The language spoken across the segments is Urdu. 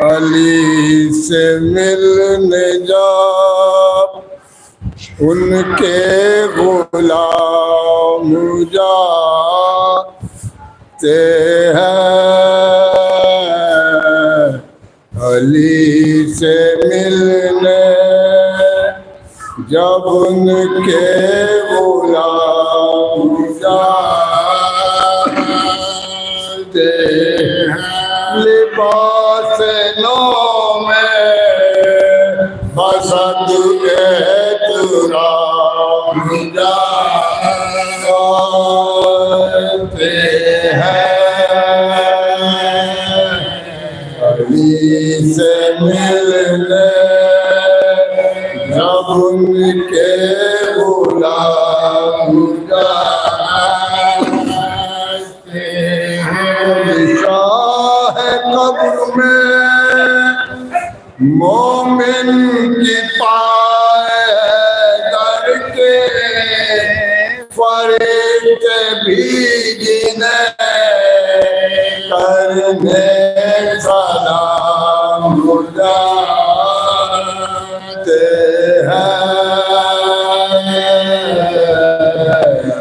علی سے ملنے جا ان کے غلام جاتے ہیں، علی سے ملنے جب ان کے غلام جاتے ہیں، لباس نو میں بسط احترام جاتے ہیں، علی سے ملنے جب ان کے غلام جاتے ہیں، شاہ قبر میں مومن کی پائے در کے فرشتے بھی گنے کرنے سلام جاتے ہیں،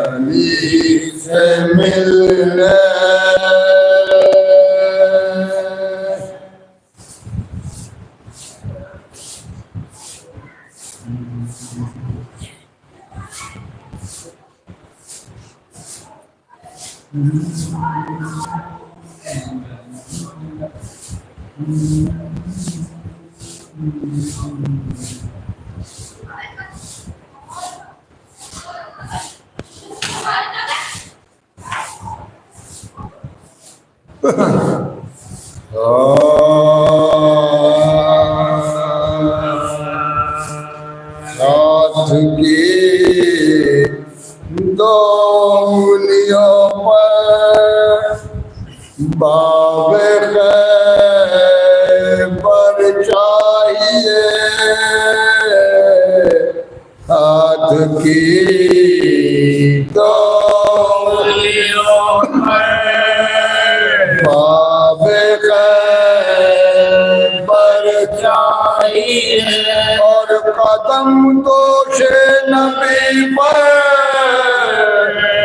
علی سے ملنے ساتھ کی دو انگلیوں پر باب خیبر چاہیے، ہاتھ کی دو انگلیوں پر باب خیبر چاہیے، اور قدم دوش نبی پر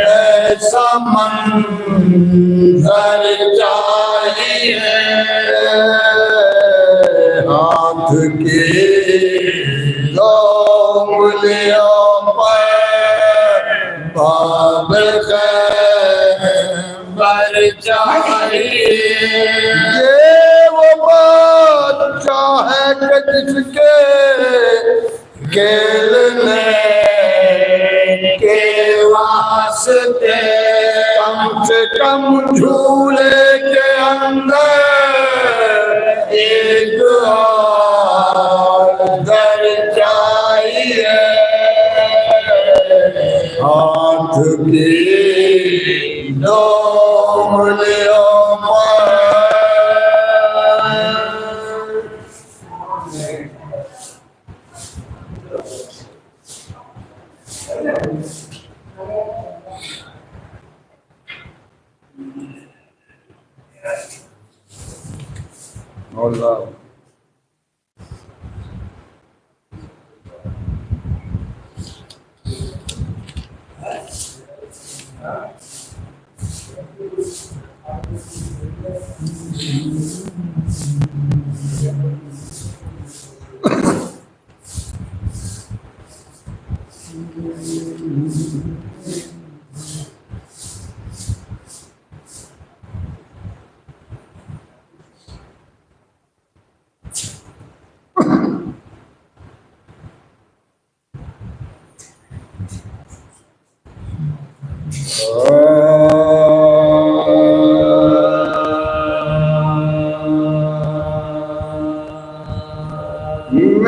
ایسا منظر چاہیے، ہاتھ کی دو انگلیوں پر باب خیبر چاہیے، یہ وہ بادشاہ ہے کہ جس کے کھیلنے کے واسطے کم سے کم جھولے کے اندر ایک اور در چاہیے، ہاتھ کی دو انگلیوں پر اللہ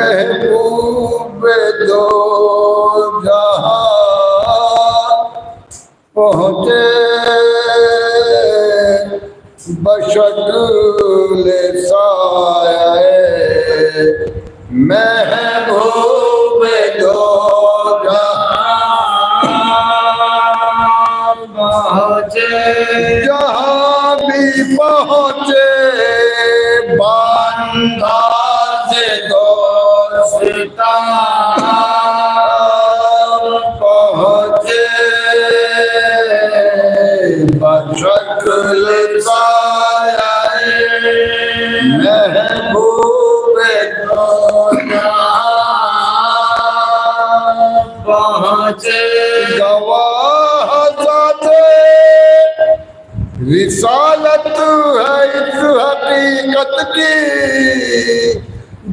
محبوب دو جہاں پہنچے بشکل سایہ، محبوب دو جہاں پہنچے، جہاں بھی پہنچے بان محبوب دو جہاں پہنچے گواہ ذات رسالت ہے اس حقیقت کی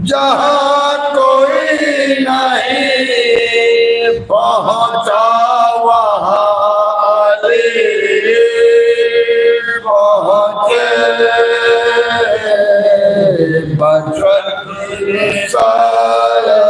جہاں کوئی نہیں پہنچا وہاں علی پہنچے بشر رسالت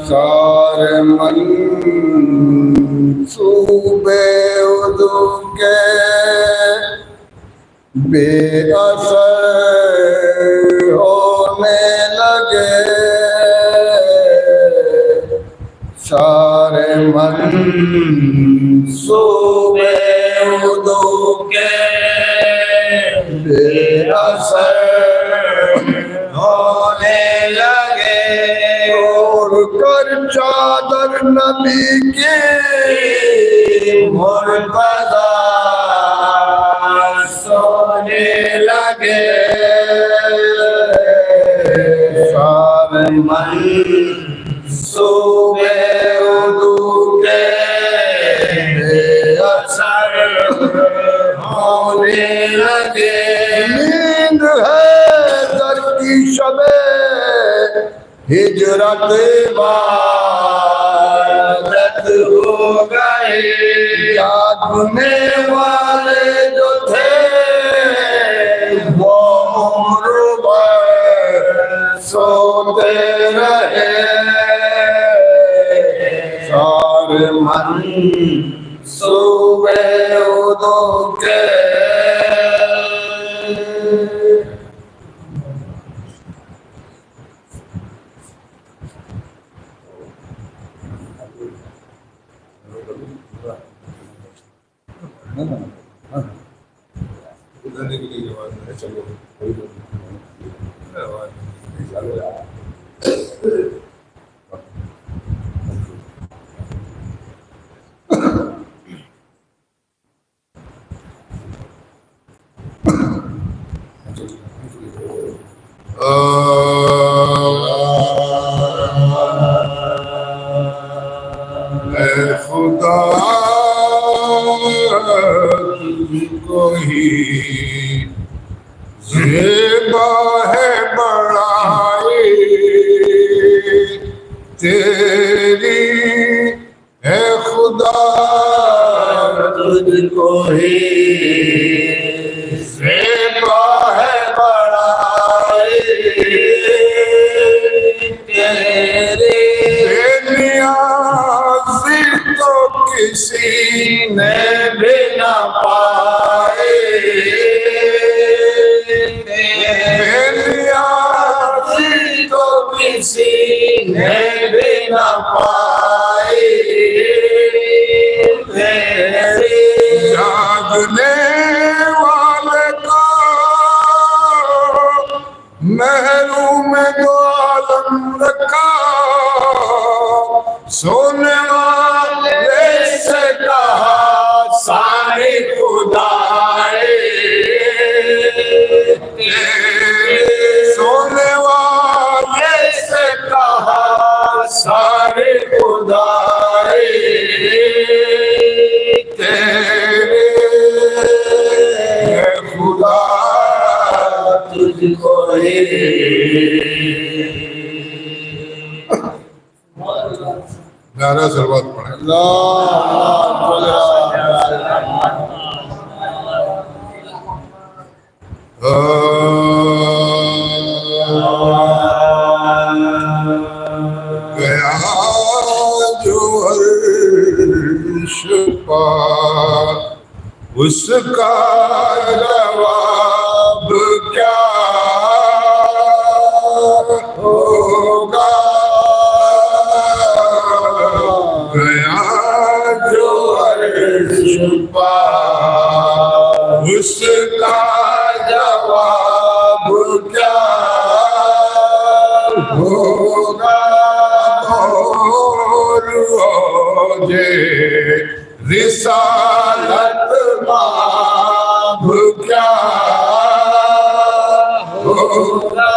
سارے منصوبے عدو کے بے اثر ہونے لگے سارے منصوبے عدو کے بے اثر ہونے لگے اور کر چادر نبی کی مرتضی سونے لگے سارے منصوبے عدو کے بے اثر ہونے لگے نیند ہے در کی شب ہجرت عبادت ہو گئے جاگنے والے جو تھے وہ عمر بھر سوتے رہے سارے منصوبے عدو کے اے خدا تجھ کو ہی زیبا ہے بڑائی تیری اے خدا تجھ کو ہی زیبا ہے بڑائی تیری نیازی تو کسی نے بھی نہ پائے نیازی تو کسی نے بھی نہ پائے جاگنے والے کو محروم دو عالم رکھا سونے والے سے کہا سارے خدائے تجھ کو ہی نعرہ سلوات پڑھیں گیا جو عرش پار اس کا جواب کیا ہوگا گیا جو عرش پار اس کا جواب کیا ہوگا اور مجھے رسالت ماب کیا ہوگا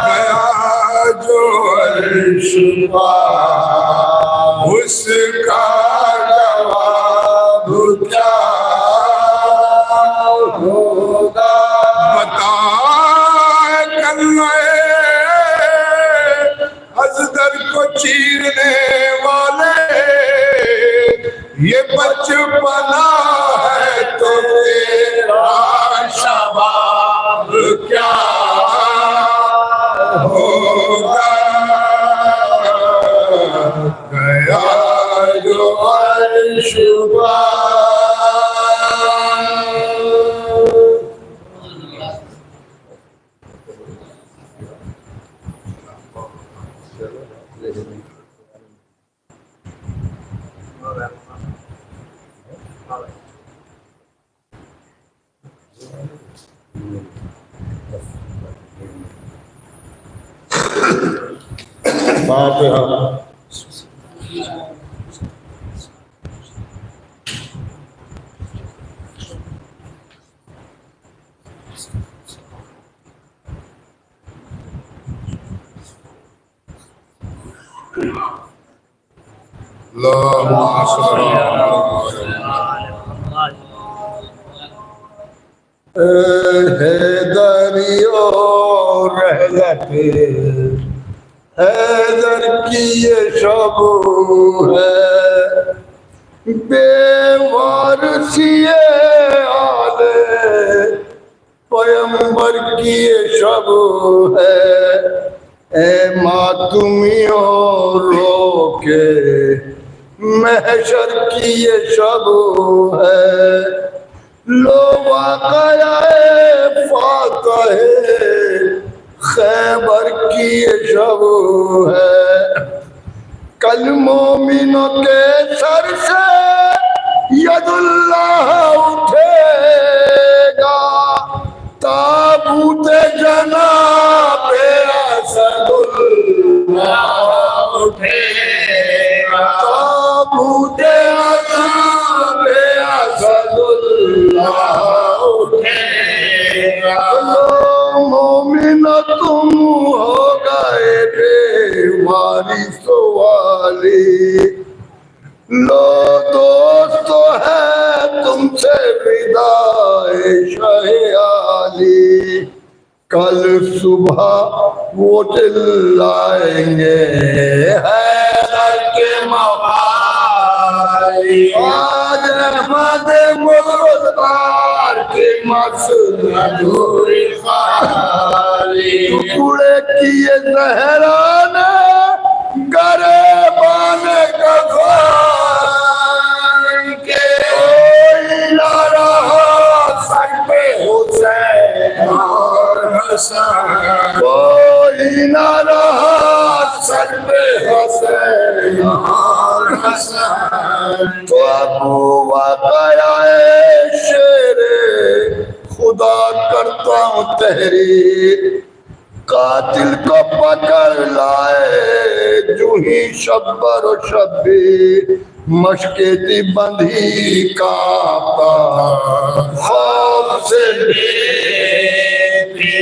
گیا جو عرش پار اس کا جواب کیا ہوگا بتا ازدر کو چیرنے والے یہ بچپنا ہے تو تیرا شباب کیا ہوگا گیا جو عرش پار فاتحہ اللہم صلی حیدریو رحلت حیدر کی یہ شب ہے بے وارثی آل پیمبر کی یہ شب ہے اے ماتمیوں رو کے محشر کی یہ شب ہے لو واقعہ فاتح خیبر کی یہ شب ہے کل مومنوں کے سر سے ید اللہ اٹھے گا تابوت جناب اسد اللہ اٹھے گا تابوت جناب اسد اللہ اٹھے گا مومن تم ہو گئے بے وارث والی لو دوست ہے تم سے وداع شہ عالی کل صبح وہ چلائیں گے حیدر کے موالی آج احمد مختار کی مسند ہوئی خالی ٹکڑے کیے زہران گریبان کفن کے کوئی نہ رہا سر پہ حسین اور حسن کوئی نہ رہا سر پہ حسین اور حسن تو ابو واقعہ شیر خدا کرتا ہوں تحریر قاتل کو پکڑ لائے جو ہی شبر و شبیر مشکتی بندھی کانپتا خوف سے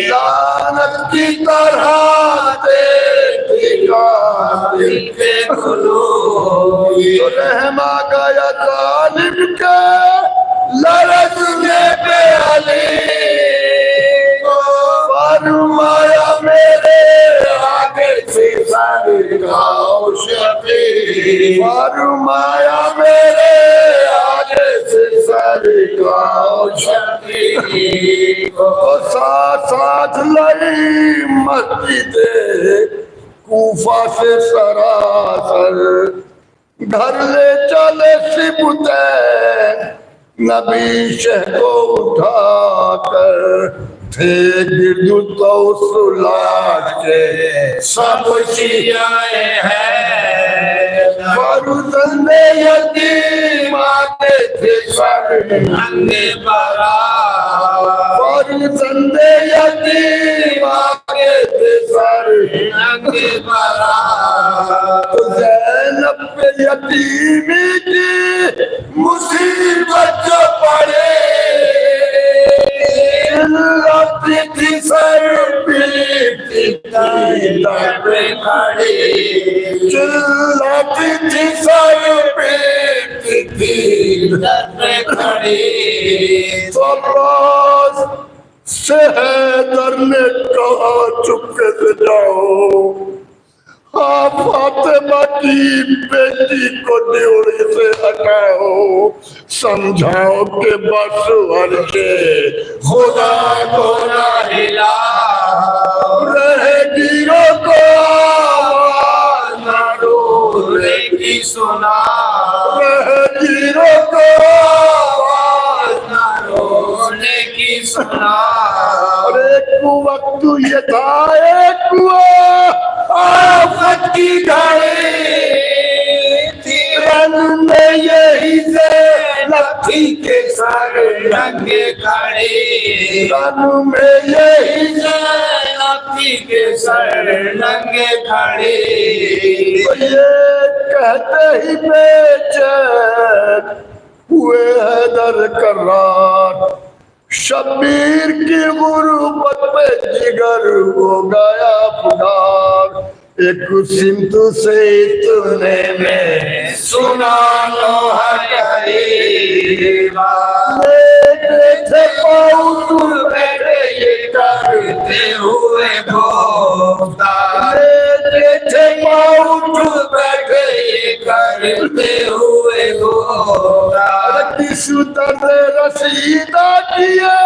لعنت کی طرح دیکھی قاتل کے قلوب تو رحم آ گیا ظالم کے لرزنے پہ علی فرمایا میرے آگے سے سر جھکاؤ شبیر کو، ساتھ ساتھ لئی مسجد کوفہ سے سراسر، گھر لے چلے سبتین نبی شہ کو اٹھا کر، تھے گرد تو سلاش کے سب شیعہ ہیں، فرزند یتیم آتے تھے سر ننگ برا، فرزند یتیم آتے تھے سر ننگ برا، زینب پہ یتیمی کی مصیبت جو پڑے، چلاتی تھی سر پیٹتی تھی در پہ کھڑی، چلاتی تھی سر پیٹتی تھی در پہ کھڑی، تو باز سے حیدر نے کہا چپکے سے جاؤ، آپ فاطمہ کی بیٹی کو ڈیوڑی سے ہٹاؤ، سمجھاؤ کہ بس عرش خدا کو نہ ہلا، رہے گیروں کو آواز نہ رونے کی سنا، رہے گیروں کو آواز نہ رونے کی سنا، اور ایک وقت یہ تھا ایک آفت کی گھڑی تھی، رن میں یہی زینب تھی کہ سر ننگے کھڑی، رن میں یہی زینب تھی کہ سر ننگے کھڑی، تو یہ کہتے ہی بے چین ہوئے حیدر کرار، شبیر کی غربت پہ جگر ہو گیا پکار، ایک سمت سے اتنے میں سنا نوحہ قریبا، لیتے تھے پاؤں تر بیٹھے یہ کرتے ہوئے گھومتا، لیتے تھے پاؤں تر بیٹھے یہ کرتے ہوئے گھومتا، کس طرح رسیدہ کیے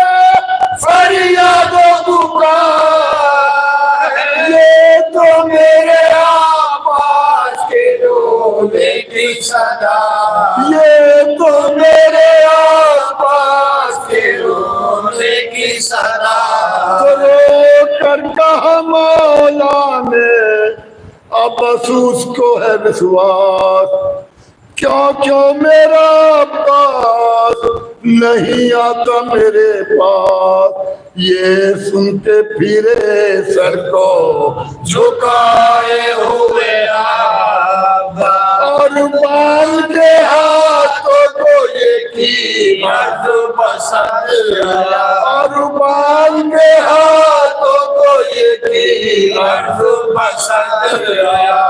فریاد و پکار، یہ تو میرے آباز کے رونے کی صدا، یہ تو میرے آباز کے رونے کی صدا، تو رو کر کہا مولا نے اب افسوس کو ہے وسواس، کیوں میرا عباس نہیں آتا میرے پاس، یہ سن کے پھرے سر کو جھکائے ہوئے آبا، اور باندھ کے ہاتھوں کو یہ کی مرد پسند آیا، اور باندھ کے ہاتھوں کو یہ کی مرد پسند آیا،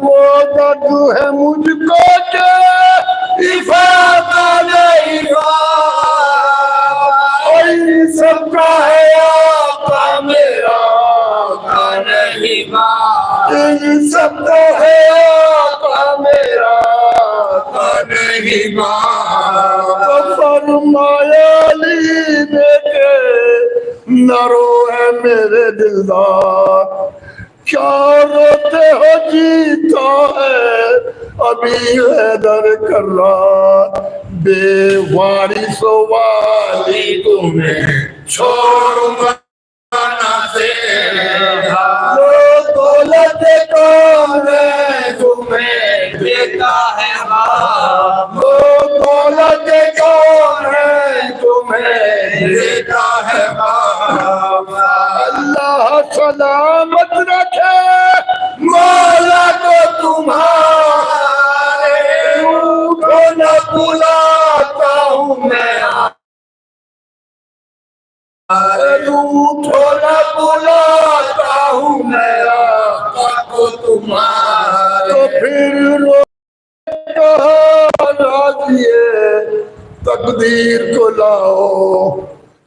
وہ درد ہے مجھ کو کہ افادہ نہیں کوئی سب کا ہے آقا میرا آقا نہیں ان سب کا ہے آقا میرا آقا نہیں تو فرمایا علی نے کہ نہ روئے میرے دلدار، کیا روتے ہو جیتا ہے ابھی حیدر کرار، بے وارث و والی تمہیں چھوڑوں نہ تیرا، وہ دولت کون ہے تمہیں دیتا ہے باپ، وہ دولت کون ہے تمہیں دیتا ہے باپ، اللہ سلامت رکھے مولا کو تمہارے، روح نہ بلاتا ہوں میں، روح نہ بلاتا ہوں میں آقا کو تمہارے، تو پھر رو کہا راضیے تقدیر کو لاؤ،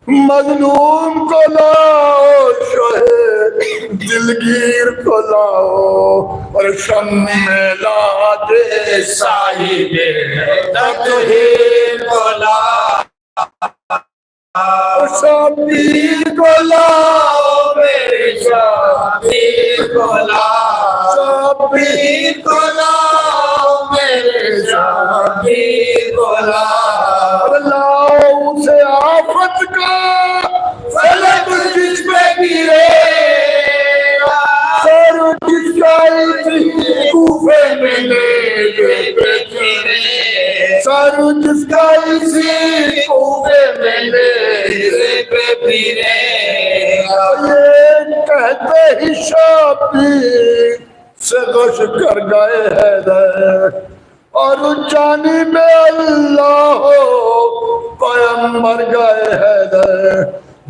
مظلوم کو لاؤ، شہید دلگیر کو لاؤ اور شمع لاد صاحب تطہیر کو لاؤ، شبیر کو لاؤ میرے شبیر کو لاؤ، شبیر کو لاؤ میرے شبیر کو لاؤ، لاؤ اسے آفت کا فلک جس پہ گرے، سر جس کا اسی کوفے میں لے پہ گرے، سر جس کا اسی کوفے میں لے پہ گرے، یہ کہتے ہی شبیر سے غش کر گئے حیدر، اور جانب اللہ پیغمبر گئے حیدر،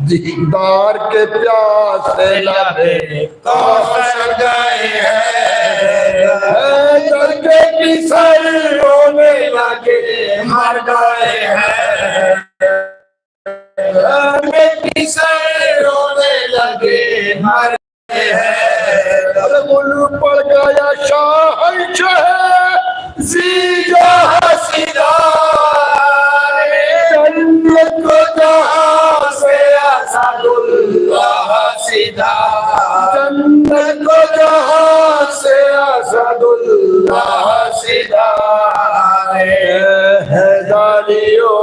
دیدار کے پیاسے لبے کوثر گئے حیدر، حیدر کے کسر رونے لگے مر گئے حیدر، حیدر کے کسر رونے لگے مر گئے حیدر، ملک پڑ گیا شاہنشاہ زیجہ سیدار، جنت کو جہاں سے اسد اللہ سیدار، جنت کو جہاں سے اسد اللہ سیدار، حیدریو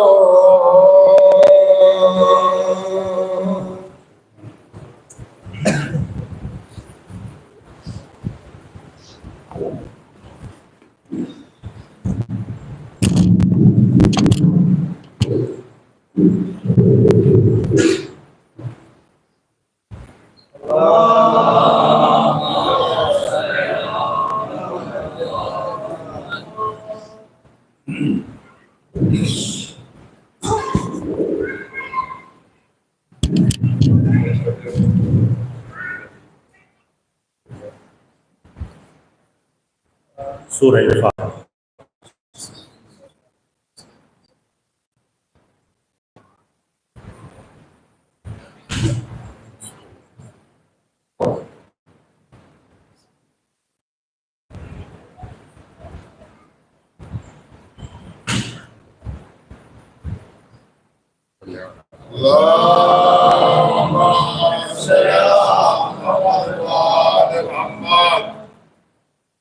سورہ فاتحہ۔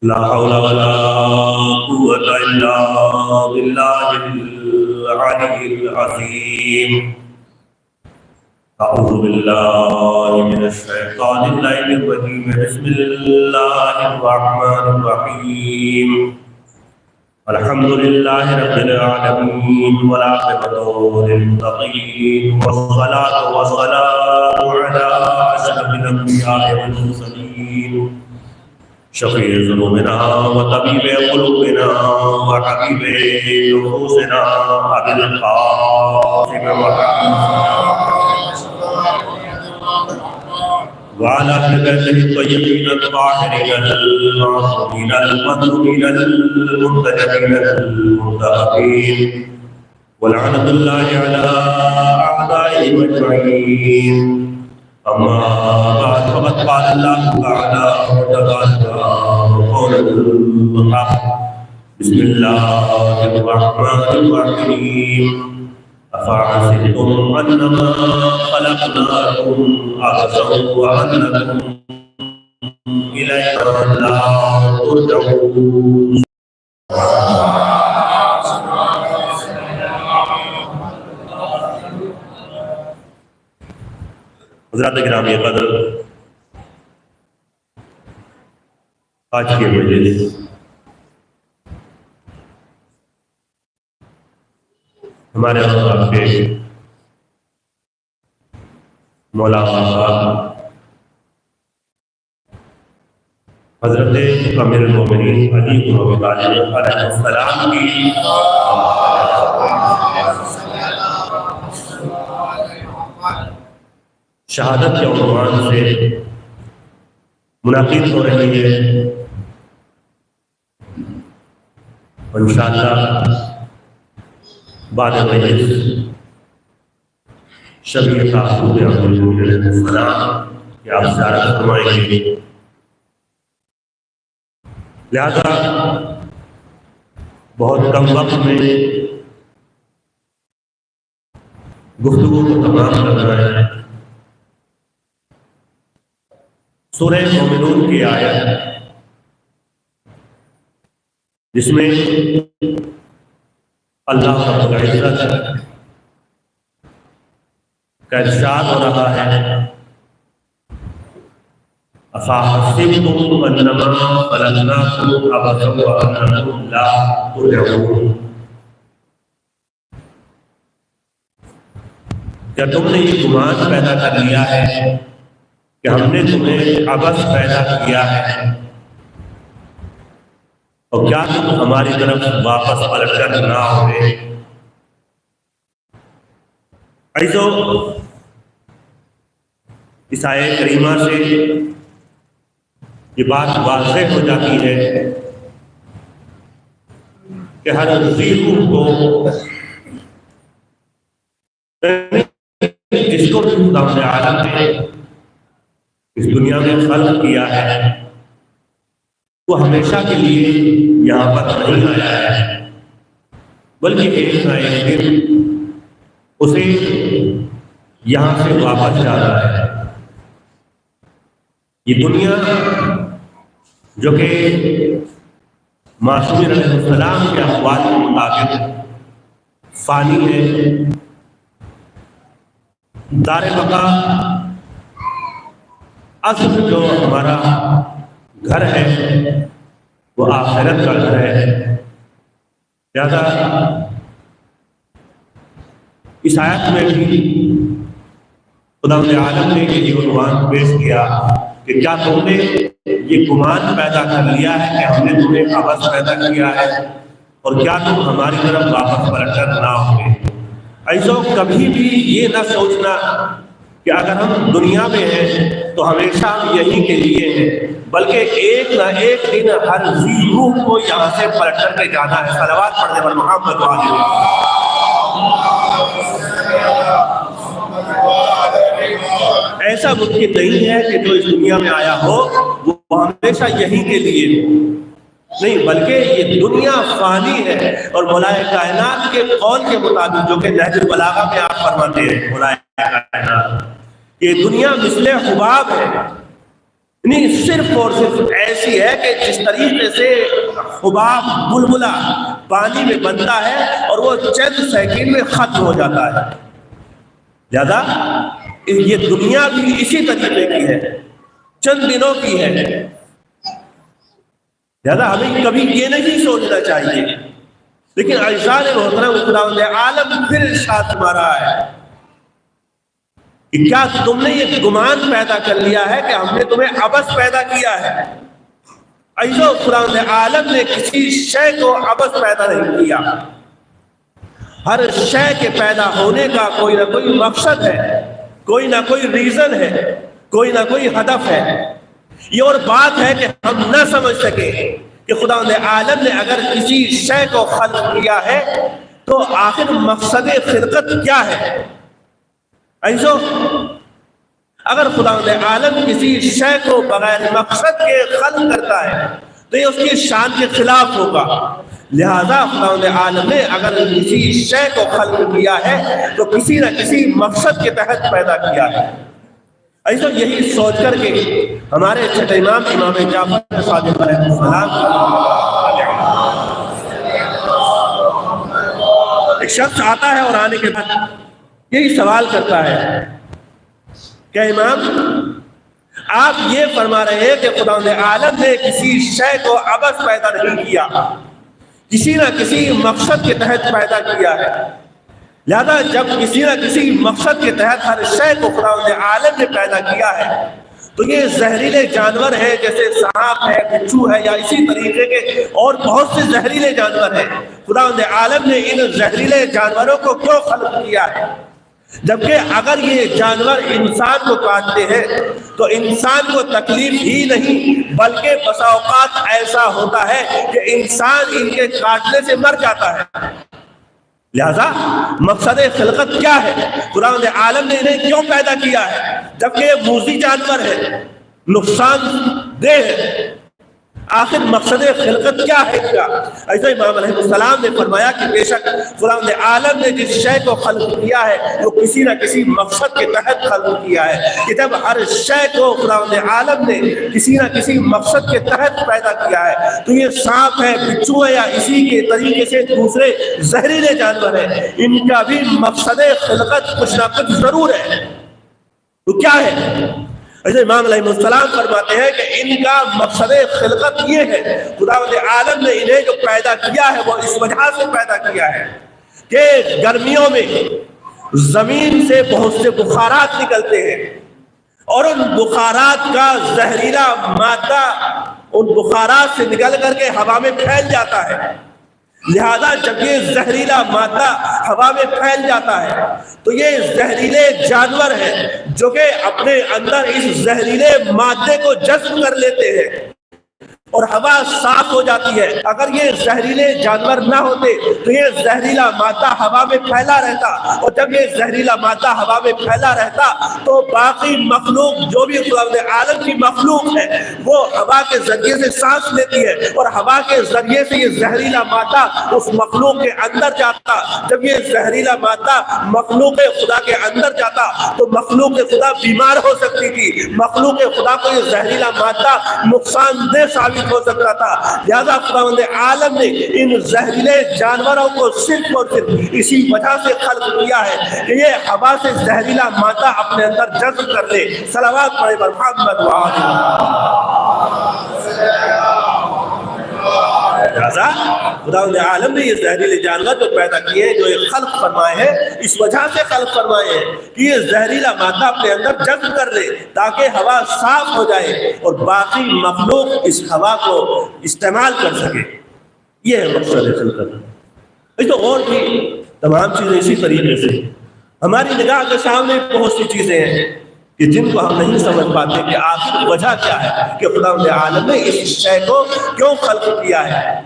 لا حول ولا قوة إلا بالله العلي العظيم. أعوذ بالله من الشيطان اللعين الرجيم. بسم الله الرحمن الرحيم. الحمد لله رب العالمين والعاقبة للمتقين والصلاة والسلام على أشرف الأنبياء والمرسلين شفيع ذنوبنا وطبيب قلوبنا وحبيب نفوسنا أبي القاسم وعلى أهل بيته الطيبين الطاهرين المعصومين المظلومين المنتجبين المنتهبين ولعنة الله على أعدائهم أجمعين. أما بعد فقد قال الله تعالى وتبارك قول الحق. بسم الله الرحمن الرحيم. أفحسبتم أنما خلقناكم عبثا وأنكم إلينا لا ترجعون. حضرات گرامی قدر، آج کے مجلس ہمارے آپ کے مولانا حضرت امیر المومنین علی بن ابی طالب علیہ السلام کی شہادت کے عنوان سے منعقد ہو رہی ہے. انشاءاللہ بعد مجلس شبیہ تعصب علیہ السلام کہ آپ زیارت فرمائیں گے، لہذا بہت کم وقت میں گفتگو کو تمام کرنا ہے۔ سورہ مومنون کی آیت جس میں اللہ رب العزت کا ارشاد ہو رہا ہے، افحسبتم انما خلقناکم عبثا وانکم لا ترجعون، کیا تم نے یہ گمان پیدا کر لیا ہے کہ ہم نے تمہیں عبث پیدا کیا ہے اور کیا تم ہماری طرف واپس پلٹ کر نہ ہوئے؟ ایسو اس آیت کریمہ سے یہ بات واضح ہو جاتی ہے کہ ہر ذی روح کو، جس کو خدا عالم نے اس دنیا میں خلق کیا ہے، وہ ہمیشہ کے لیے یہاں پر نہیں آیا ہے، بلکہ ایک نہ ایک دن اسے یہاں سے واپس جانا ہے۔ یہ دنیا جو کہ معصوم علیہ السلام کے اقوال کے مطابق فانی ہے، دار بقا اصل جو ہمارا گھر ہے وہ آخرت کا گھر ہے۔ لہذا اس آیت میں بھی خداوند عالم نے یہ عنوان پیش کیا کہ کیا تم نے یہ گمان پیدا کر لیا ہے کہ ہم نے تمہیں عبث پیدا کیا ہے اور کیا تم ہماری طرف واپس پلٹ کر نہ ہوگے؟ ایسا کبھی بھی یہ نہ سوچنا کہ اگر ہم دنیا میں ہیں تو ہمیشہ ہم یہیں کے لیے ہیں، بلکہ ایک نہ ایک دن ہر ذی روح کو یہاں سے پلٹ کر کے جانا ہے۔ صلوات پڑھنے پر محمد ایسا ممکن نہیں ہے کہ جو اس دنیا میں آیا ہو وہ ہمیشہ یہیں کے لیے نہیں، بلکہ یہ دنیا فانی ہے، اور مولا کائنات کے قول کے مطابق جو کہ نہج البلاغہ میں آپ فرماتے ہیں، مولا کائنات یہ دنیا مثل حباب ہے، نہیں صرف اور صرف ایسی ہے کہ جس طریقے سے حباب بلبلہ پانی میں بنتا ہے اور وہ چند سیکنڈ میں ختم ہو جاتا ہے، لہذا یہ دنیا بھی اسی طریقے کی ہے، چند دنوں کی ہے۔ لہذا ہمیں کبھی یہ نہیں سوچنا چاہیے، لیکن اعزاز محترم خداوند عالم پھر ارشاد فرما ہے کہ کیا تم نے یہ گمان پیدا کر لیا ہے کہ ہم نے تمہیں عبث پیدا کیا ہے؟ ایسا خداوند عالم نے کسی شے کو عبث پیدا نہیں کیا، ہر شے کے پیدا ہونے کا کوئی نہ کوئی مقصد ہے، کوئی نہ کوئی ریزن ہے، کوئی نہ کوئی ہدف ہے۔ یہ اور بات ہے کہ ہم نہ سمجھ سکے کہ خداوند عالم نے اگر کسی شے کو خلق کیا ہے تو آخر مقصد خلقت کیا ہے۔ ایسو اگر خداوند عالم کسی شے کو بغیر مقصد کے خلق کرتا ہے تو یہ اس کی شان کے خلاف ہوگا، لہذا خداوند عالم نے اگر کسی شے کو خلق کیا ہے تو کسی نہ کسی مقصد کے تحت پیدا کیا ہے۔ ایسا یہی سوچ کر کے ہمارے چھٹے امام امام جعفر صادق علیہ السلام ایک شخص آتا ہے اور آنے کے بعد یہی سوال کرتا ہے کہ امام آپ یہ فرما رہے ہیں کہ خداوند عالم نے کسی شے کو عبث پیدا نہیں کیا، کسی نہ کسی مقصد کے تحت پیدا کیا ہے، لہذا جب کسی نہ کسی مقصد کے تحت ہر شے کو خداوند عالم نے پیدا کیا ہے تو یہ زہریلے جانور ہیں، جیسے سانپ ہے، بچھو ہے، یا اسی طریقے کے اور بہت سے زہریلے جانور ہیں۔ خداوند عالم نے ان زہریلے جانوروں کو کیوں خلق کیا ہے؟ جبکہ اگر یہ جانور انسان کو کاٹتے ہیں تو انسان کو تکلیف ہی نہیں بلکہ بسا اوقات ایسا ہوتا ہے کہ انسان ان کے کاٹنے سے مر جاتا ہے۔ لہذا مقصد خلقت کیا ہے؟ خداوند عالم نے انہیں کیوں پیدا کیا ہے جبکہ یہ موذی جانور ہے، نقصان دہ ہے؟ آخر مقصد خلقت کیا ہے کیا؟ ایسا امام علیہ السلام نے فرمایا کہ بے شک خداوند عالم نے جس شے کو خلق کیا ہے وہ کسی نہ کسی مقصد کے تحت خلق کیا ہے، کہ جب ہر شے کو خداوند عالم نے کسی نہ کسی مقصد کے تحت پیدا کیا ہے، تو یہ سانپ ہے، بچھو ہے، یا اسی کے طریقے سے دوسرے زہریلے جانور ہیں، ان کا بھی مقصد خلقت کچھ نہ کچھ ضرور ہے۔ تو کیا ہے؟ ایسے امام علیہ السلام فرماتے ہیں کہ ان کا مقصد خلقت یہ ہے، خداوند عالم نے انہیں جو پیدا کیا ہے وہ اس وجہ سے پیدا کیا ہے کہ گرمیوں میں زمین سے بہت سے بخارات نکلتے ہیں، اور ان بخارات کا زہریلا مادہ ان بخارات سے نکل کر کے ہوا میں پھیل جاتا ہے۔ لہذا جب یہ زہریلا مادہ ہوا میں پھیل جاتا ہے تو یہ زہریلے جانور ہیں جو کہ اپنے اندر اس زہریلے مادے کو جذب کر لیتے ہیں اور ہوا صاف ہو جاتی ہے۔ اگر یہ زہریلے جانور نہ ہوتے تو یہ زہریلا مادہ ہوا میں پھیلا رہتا، اور جب یہ زہریلا مادہ ہوا میں پھیلا رہتا تو باقی مخلوق جو بھی خداوند عالم کی مخلوق ہے وہ ہوا کے ذریعے سے سانس لیتی ہے، اور ہوا کے ذریعے سے یہ زہریلا مادہ اس مخلوق کے اندر جاتا۔ جب یہ زہریلا مادہ مخلوق خدا کے اندر جاتا تو مخلوق خدا بیمار ہو سکتی تھی، مخلوق خدا کو یہ زہریلا مادہ نقصان دہ ثابت ہو سکتا تھا۔ لہذا خداوند عالم نے ان زہریلے جانوروں کو صرف اور صرف اسی وجہ سے خلق کیا ہے کہ یہ ہوا سے زہریلا مادہ اپنے اندر جذب کر لے۔ صلوات پڑھے بر محمد و آل لہذا خداوند عالم نے یہ زہریلے جانور جو پیدا کیے، جو یہ خلق فرمائے ہیں، اس وجہ سے خلق فرمائے ہیں کہ یہ زہریلا مادہ اپنے اندر جذب کر لے تاکہ ہوا صاف ہو جائے اور باقی مخلوق اس ہوا کو استعمال کر سکے۔ یہ ہے مقصد خلقت۔ تو اور بھی تمام چیزیں اسی طریقے سے ہماری نگاہ کے سامنے بہت سی چیزیں ہیں کہ جن کو ہم نہیں سمجھ پاتے کہ آخر وجہ کیا ہے کہ خداوند عالم نے اس شے کو کیوں خلق کیا ہے۔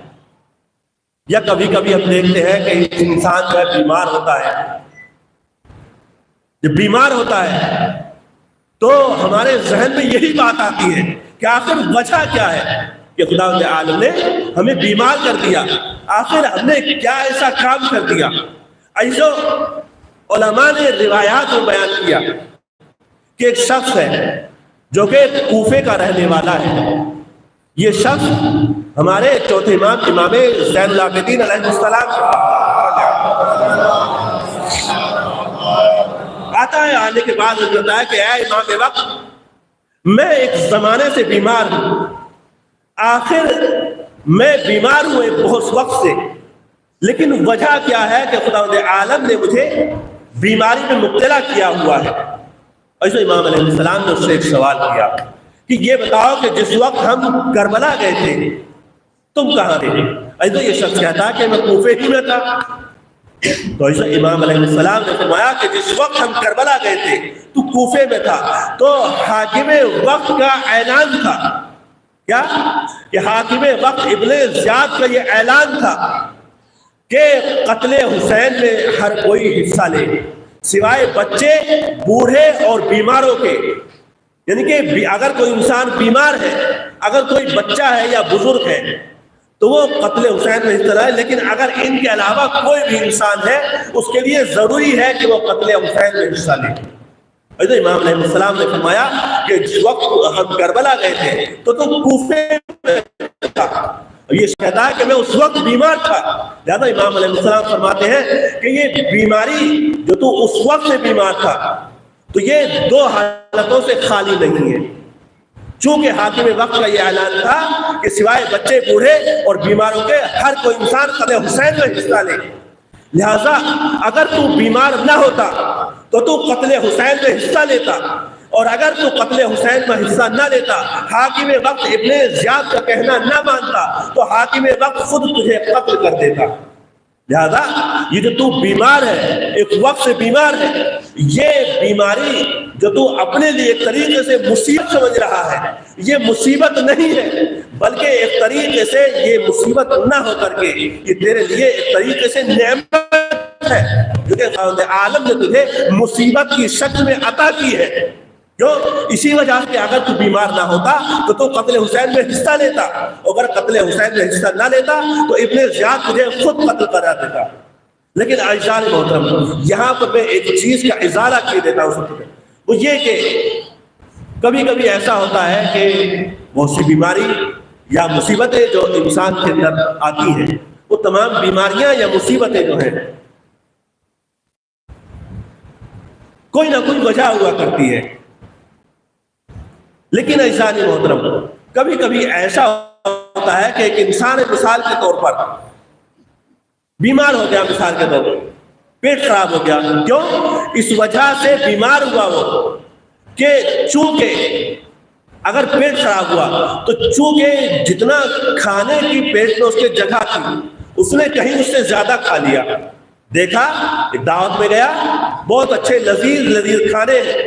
یا کبھی کبھی ہم دیکھتے ہیں کہ انسان جو ہے بیمار ہوتا ہے، جب بیمار ہوتا ہے تو ہمارے ذہن میں یہی بات آتی ہے کہ آخر وجہ کیا ہے کہ خداوند عالم نے ہمیں بیمار کر دیا، آخر ہم نے کیا ایسا کام کر دیا۔ ایسا علماء نے روایات میں بیان کیا کہ ایک شخص ہے جو کہ کوفے کا رہنے والا ہے۔ یہ شخص ہمارے چوتھے امام امام زین العابدین علیہ السلام آتا ہے، آنے کے بعد کہتا ہے کہ اے امام وقت، میں ایک زمانے سے بیمار ہوں، آخر میں بیمار ہوں ایک بہت وقت سے، لیکن وجہ کیا ہے کہ خداوند عالم نے مجھے بیماری میں مبتلا کیا ہوا ہے۔ ایسے امام علیہ السلام نے اس سے ایک سوال کیا کہ یہ بتاؤ کہ جس وقت ہم کربلا گئے تھے تم کہاں تھے؟ ایسے یہ شخص کہتا کہ میں کوفے ہی میں تھا۔ تو ایسے امام علیہ السلام نے فرمایا کہ جس وقت ہم کربلا گئے تھے تو کوفے میں تھا، تو حاکم وقت کا اعلان تھا، کیا کہ حاکم وقت ابن زیاد کا یہ اعلان تھا کہ قتل حسین میں ہر کوئی حصہ لے سوائے بچے، بوڑھے اور بیماروں کے۔ یعنی کہ اگر کوئی انسان بیمار ہے، اگر کوئی بچہ ہے یا بزرگ ہے تو وہ قتل حسین میں حصہ لے، لیکن اگر ان کے علاوہ کوئی بھی انسان ہے اس کے لیے ضروری ہے کہ وہ قتل حسین میں حصہ لے۔ ایسے امام علیہ السلام نے فرمایا کہ جس وقت ہم کربلا گئے تھے تو تم کوفے میں تھا۔ یہ کہتا ہے کہ میں اس وقت بیمار تھا۔ لہذا امام علیہ السلام فرماتے ہیں کہ یہ بیماری جو تو اس وقت سے بیمار تھا تو یہ دو حالتوں سے خالی نہیں ہے۔ چونکہ حاکم وقت کا یہ اعلان تھا کہ سوائے بچے، بوڑھے اور بیماروں کے ہر کوئی انسان قتل حسین میں حصہ لے، لہذا اگر تو بیمار نہ ہوتا تو تو قتل حسین میں حصہ لیتا، اور اگر تو قتل حسین میں حصہ نہ لیتا، حاکم وقت ابن زیاد کا کہنا نہ مانتا تو حاکم وقت خود تجھے قتل کر دیتا۔ لہذا یہ جو تو بیمار ہے، ایک وقت سے بیمار ہے، یہ بیماری جو تو اپنے لیے ایک طریقے سے مصیبت سمجھ رہا ہے، یہ مصیبت نہیں ہے، بلکہ ایک طریقے سے یہ مصیبت نہ ہو کر کے یہ تیرے لیے ایک طریقے سے نعمت ہے جو کہ خداوند عالم نے تجھے مصیبت کی شکل میں عطا کی ہے. کیوں؟ اسی وجہ سے اگر تو بیمار نہ ہوتا تو قتل حسین میں حصہ لیتا، اگر قتل حسین میں حصہ نہ لیتا تو ابن زیاد تجھے خود قتل کرا دیتا. لیکن عزیزان محترم، یہاں پر میں ایک چیز کا ازالہ کیے دیتا ہوں، وہ یہ کہ کبھی کبھی ایسا ہوتا ہے کہ بہت سی بیماری یا مصیبتیں جو انسان کے اندر آتی ہیں، وہ تمام بیماریاں یا مصیبتیں جو ہیں کوئی نہ کوئی وجہ ہوا کرتی ہے. لیکن عزیزان محترم، کبھی کبھی ایسا ہوتا ہے کہ ایک انسان مثال کے طور پر بیمار ہو گیا، مثال کے طور پر پیٹ خراب ہو گیا. کیوں؟ اس وجہ سے بیمار ہوا وہ کہ چونکہ اگر پیٹ خراب ہوا تو چونکہ جتنا کھانے کی پیٹ میں اس کے جگہ تھی اس نے کہیں اس سے زیادہ کھا لیا. دیکھا ایک دعوت میں گیا، بہت اچھے لذیذ کھانے ہیں،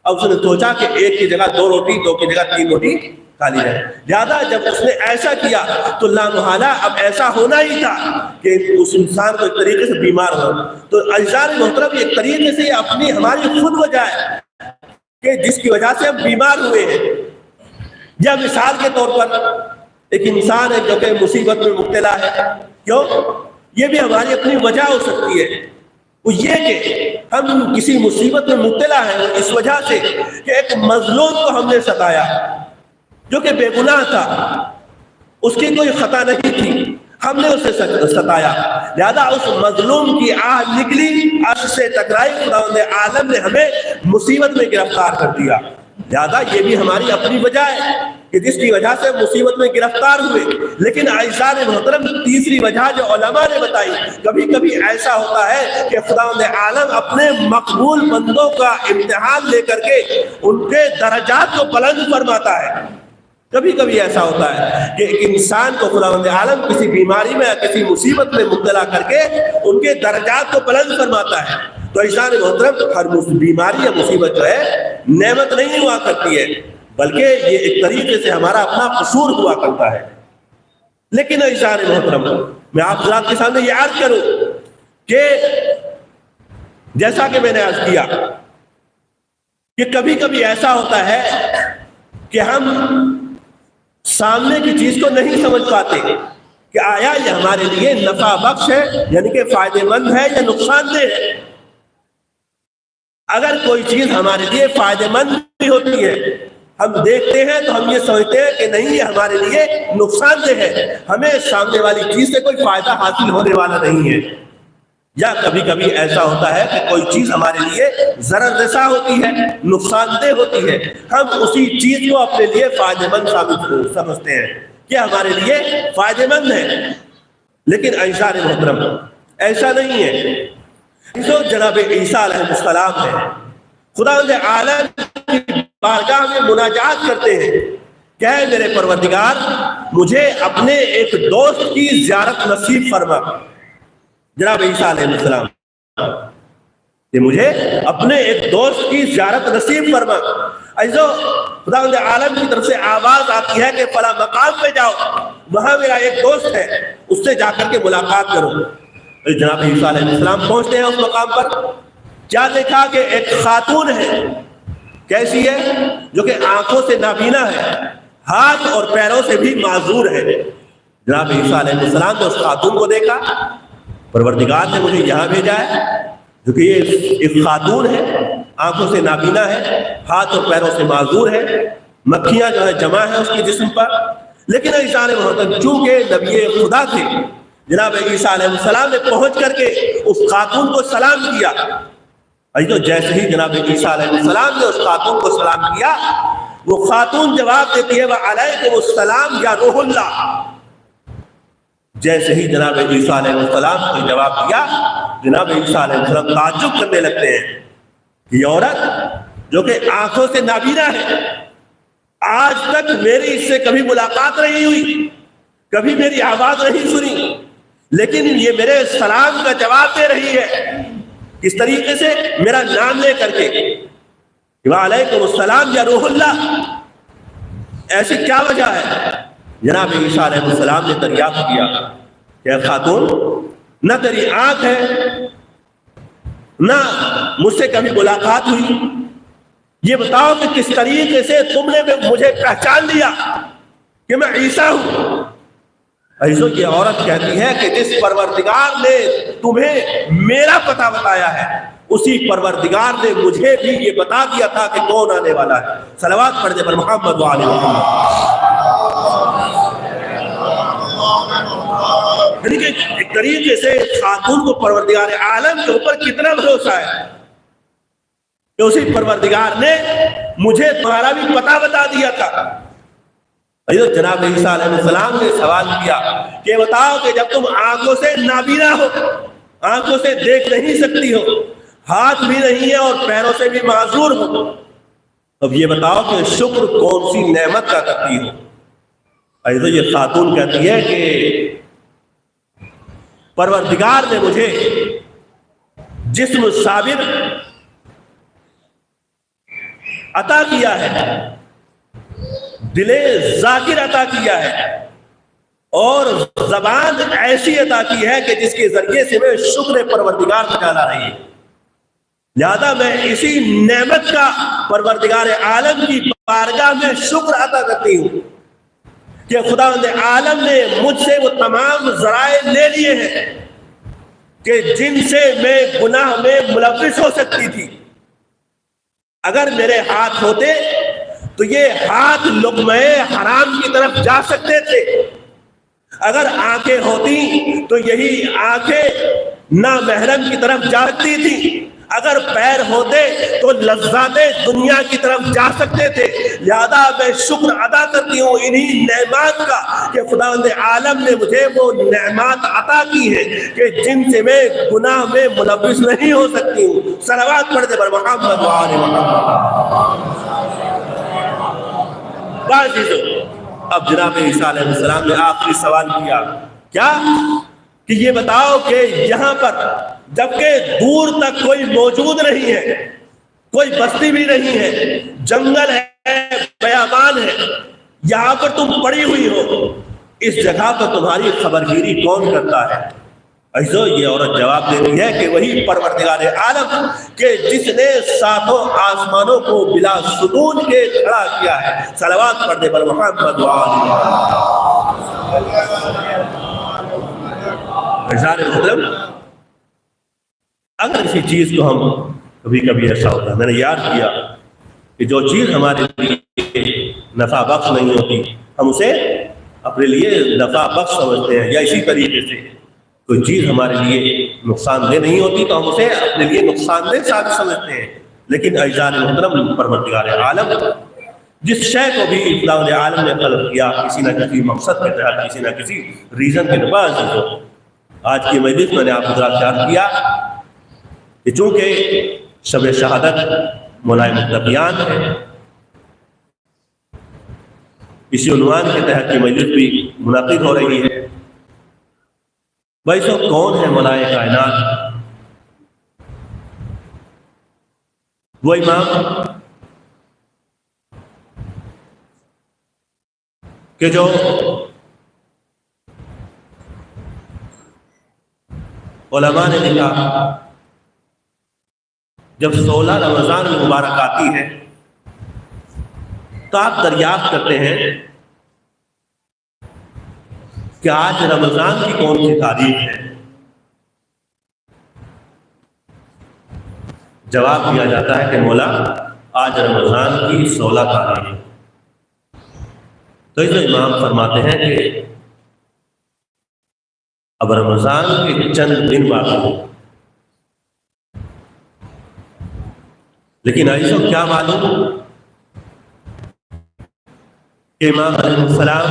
اب اس نے سوچا کہ ایک کی جگہ 2 روٹی، 2 کی جگہ 3 روٹی کھا لی جائے. لہٰذا جب اس نے ایسا کیا تو لامحالہ اب ایسا ہونا ہی تھا کہ اس انسان کو ایک طریقے سے بیمار ہو. تو عزیزان محترم، ایک طریقے سے اپنی ہماری خود وجہ ہے کہ جس کی وجہ سے ہم بیمار ہوئے ہیں. یا مثال کے طور پر ایک انسان ہے جو کہ مصیبت میں مبتلا ہے. کیوں؟ یہ بھی ہماری اپنی وجہ ہو سکتی ہے. وہ یہ کہ ہم کسی مصیبت میں مبتلا ہیں اس وجہ سے کہ ایک مظلوم کو ہم نے ستایا جو کہ بے گناہ تھا، اس کی کوئی خطا نہیں تھی، ہم نے اسے ستایا. لہذا اس مظلوم کی آہ نکلی، عرش سے ٹکرائی، خداوند عالم نے ہمیں مصیبت میں گرفتار کر دیا. لہذا یہ بھی ہماری اپنی وجہ ہے کہ جس کی وجہ سے مصیبت میں گرفتار ہوئے. لیکن عزیزان محترم، تیسری وجہ جو علماء نے بتائی، کبھی کبھی ایسا ہوتا ہے کہ خداوند عالم اپنے مقبول بندوں کا امتحان لے کر کے ان کے درجات کو بلند فرماتا ہے. کبھی کبھی ایسا ہوتا ہے کہ ایک انسان کو خداوند عالم کسی بیماری میں یا کسی مصیبت میں مبتلا کر کے ان کے درجات کو بلند فرماتا ہے. تو عزیزان محترم، ہر بیماری یا مصیبت جو ہے نعمت نہیں ہوا کرتی ہے، بلکہ یہ ایک طریقے سے ہمارا اپنا قصور ہوا کرتا ہے. لیکن عزیزان محترم، میں آپ حضرات کے سامنے یہ عرض کروں کہ جیسا کہ میں نے عرض کیا کہ کبھی کبھی ایسا ہوتا ہے کہ ہم سامنے کی چیز کو نہیں سمجھ پاتے کہ آیا یہ ہمارے لیے نفع بخش ہے، یعنی کہ فائدہ مند ہے یا نقصان دہ ہے. اگر کوئی چیز ہمارے لیے فائدہ مند بھی ہوتی ہے، ہم دیکھتے ہیں تو ہم یہ سمجھتے ہیں کہ نہیں، یہ ہمارے لیے نقصان دہ ہے، ہمیں سامنے والی چیز سے کوئی فائدہ حاصل ہونے والا نہیں ہے. یا کبھی کبھی ایسا ہوتا ہے کہ کوئی چیز ہمارے لیے ضرر رساں ہوتی ہے، نقصان دہ ہوتی ہے، ہم اسی چیز کو اپنے لیے فائدہ مند سمجھتے ہیں کہ ہمارے لیے فائدہ مند ہے. لیکن عزیزان محترم، ایسا نہیں ہے. جو جناب عیسیٰ علیہ السلام ہے، خداوند عالم کی بارگاہ میں مناجات کرتے ہیں کہ اے میرے پروردگار، مجھے اپنے ایک دوست کی زیارت نصیب فرما. جناب عیسیٰ علیہ السلام کہ مجھے اپنے ایک دوست کی زیارت نصیب فرما. ایسو خداوند عالم کی طرف سے آواز آتی ہے کہ فلاں مقام پہ جاؤ، وہاں میرا ایک دوست ہے، اس سے جا کر کے ملاقات کرو. جناب عیسیٰ علیہ السلام پہنچتے ہیں اس مقام پر. کیا دیکھا کہ ایک خاتون ہے. کیسی ہے؟ جو کہ آنکھوں سے نابینا ہے، ہاتھ اور پیروں سے بھی معذور ہے. جناب عیسیٰ علیہ السلام نے اس خاتون کو دیکھا، پروردگار نے مجھے یہاں بھیجا ہے جو کہ یہ ایک خاتون ہے، آنکھوں سے نابینا ہے، ہاتھ اور پیروں سے معذور ہے، مکھیاں جو ہے جمع ہے اس کے جسم پر. لیکن عیسیٰ علیہ السلام چونکہ نبی خدا تھے، جناب عیسیٰ علیہ السلام نے پہنچ کر کے اس خاتون کو سلام کیا. تو جیسے ہی جناب عیسیٰ علیہ السلام نے اس خاتون کو سلام کیا، وہ خاتون جواب دیتی ہے وعلیکم السلام یا روح اللہ. جیسے ہی جناب عیسیٰ علیہ السلام نے جواب دیا، جناب عیسیٰ علیہ السلام تعجب کرنے لگتے ہیں کہ یہ عورت جو کہ آنکھوں سے نابینا ہے، آج تک میری اس سے کبھی ملاقات نہیں ہوئی، کبھی میری آواز نہیں سنی، لیکن یہ میرے سلام کا جواب دے رہی ہے. کس طریقے سے؟ میرا نام لے کر کے، وعلیکم السلام یا روح اللہ. ایسی کیا وجہ ہے؟ جناب عیسیٰ علیہ السلام نے دریافت کیا کہ خاتون، نہ تیری آنکھ ہے نہ مجھ سے کبھی ملاقات ہوئی، یہ بتاؤ کہ کس طریقے سے تم نے مجھے پہچان لیا کہ میں عیسیٰ ہوں؟ عیسیٰ کی عورت کہتی ہے کہ جس پروردگار نے تمہیں میرا پتہ بتایا ہے اسی پروردگار نے مجھے بھی یہ بتا دیا تھا کہ کون آنے والا ہے۔ صلوات پڑھ دے پر محمد وآل محمد۔ یعنی کہ ایک طریقے سے خاتون کو پروردگار عالم کے اوپر کتنا بھروسہ ہے کہ اسی پروردگار نے مجھے تمہارا بھی پتہ بتا دیا تھا۔ جناب عیسیٰ علیہ السلام نے سوال کیا کہ بتاؤ کہ جب تم آنکھوں سے نابینا ہو، آنکھوں سے دیکھ نہیں سکتی ہو، ہاتھ بھی نہیں ہے اور پیروں سے بھی معذور ہو، اب یہ بتاؤ کہ شکر کون سی نعمت کا کرتی ہو؟ ایسے یہ خاتون کہتی ہے کہ پروردگار نے مجھے جسم صابر عطا کیا ہے، دل ذاکر عطا کیا ہے، اور زبان ایسی عطا کی ہے کہ جس کے ذریعے سے میں شکر پروردگار نکالا رہی ہے۔ لہذا میں اسی نعمت کا پروردگار عالم کی بارگاہ میں شکر عطا کرتی ہوں کہ خداوند عالم نے مجھ سے وہ تمام ذرائع لے لیے ہیں کہ جن سے میں گناہ میں ملوث ہو سکتی تھی۔ اگر میرے ہاتھ ہوتے تو یہ ہاتھ لقمہ حرام کی طرف جا سکتے تھے، اگر آنکھیں ہوتی تو یہی آنکھیں نامحرم کی طرف جا سکتی تھی، اگر پیر ہوتے تو لذات دنیا کی طرف جا سکتے تھے۔ لہذا میں شکر ادا کرتی ہوں انہی نعمات کا کہ خداوند عالم نے مجھے وہ نعمات عطا کی ہیں کہ جن سے میں گناہ میں ملوث نہیں ہو سکتی ہوں۔ صلوات پڑھ دے پر محمد وآل محمد۔ اب جناب عیسیٰ علیہ السلام نے آخری سوال کیا، کیا کہ یہ بتاؤ کہ یہاں پر جبکہ دور تک کوئی موجود نہیں ہے، کوئی بستی بھی نہیں ہے، جنگل ہے، بیابان ہے، یہاں پر تم پڑی ہوئی ہو، اس جگہ پر تمہاری خبرگیری کون کرتا ہے؟ ایسو یہ عورت جواب دیتی ہے کہ وہی پروردگار عالم کہ جس نے ساتوں آسمانوں کو بلا ستون کے کھڑا کیا ہے۔ صلوات پڑھ دے پر محمد وآل محمد۔ اگر کسی چیز کو ہم کبھی کبھی ایسا ہوتا ہے، میں نے یاد کیا کہ جو چیز ہمارے لیے نفع بخش نہیں ہوتی ہم اسے اپنے لیے نفع بخش سمجھتے ہیں، یا اسی طریقے سے کوئی چیز ہمارے لیے نقصان دہ نہیں ہوتی تو ہم اسے اپنے لیے نقصان دہ ثابت سمجھتے ہیں۔ لیکن اعزاز محترم پروردگار عالم جس شے کو بھی خداوند عالم نے خلق کیا کسی نہ کسی مقصد کے تحت، کسی نہ کسی ریزن کے بعد، آج کی مجلس میں نے آپ حضرات یاد کیا کہ چونکہ شب شہادت مولائے متقیان ہے، اسی عنوان کے تحت کی مجلس بھی منعقد ہو رہی ہے۔ بھائی سو کون ہے مولائے کائنات؟ وہ امام کہ جو علماء نے لکھا جب 16 رمضان المبارک آتی ہے تو آپ دریافت کرتے ہیں کہ آج رمضان کی کون سی تاریخ ہے؟ جواب دیا جاتا ہے کہ مولا آج رمضان کی 16 تاریخ ہے۔ تو اس امام فرماتے ہیں کہ اب رمضان کے چند دن باقی ہیں، لیکن ایسا کیا معلوم کہ امام علیہ السلام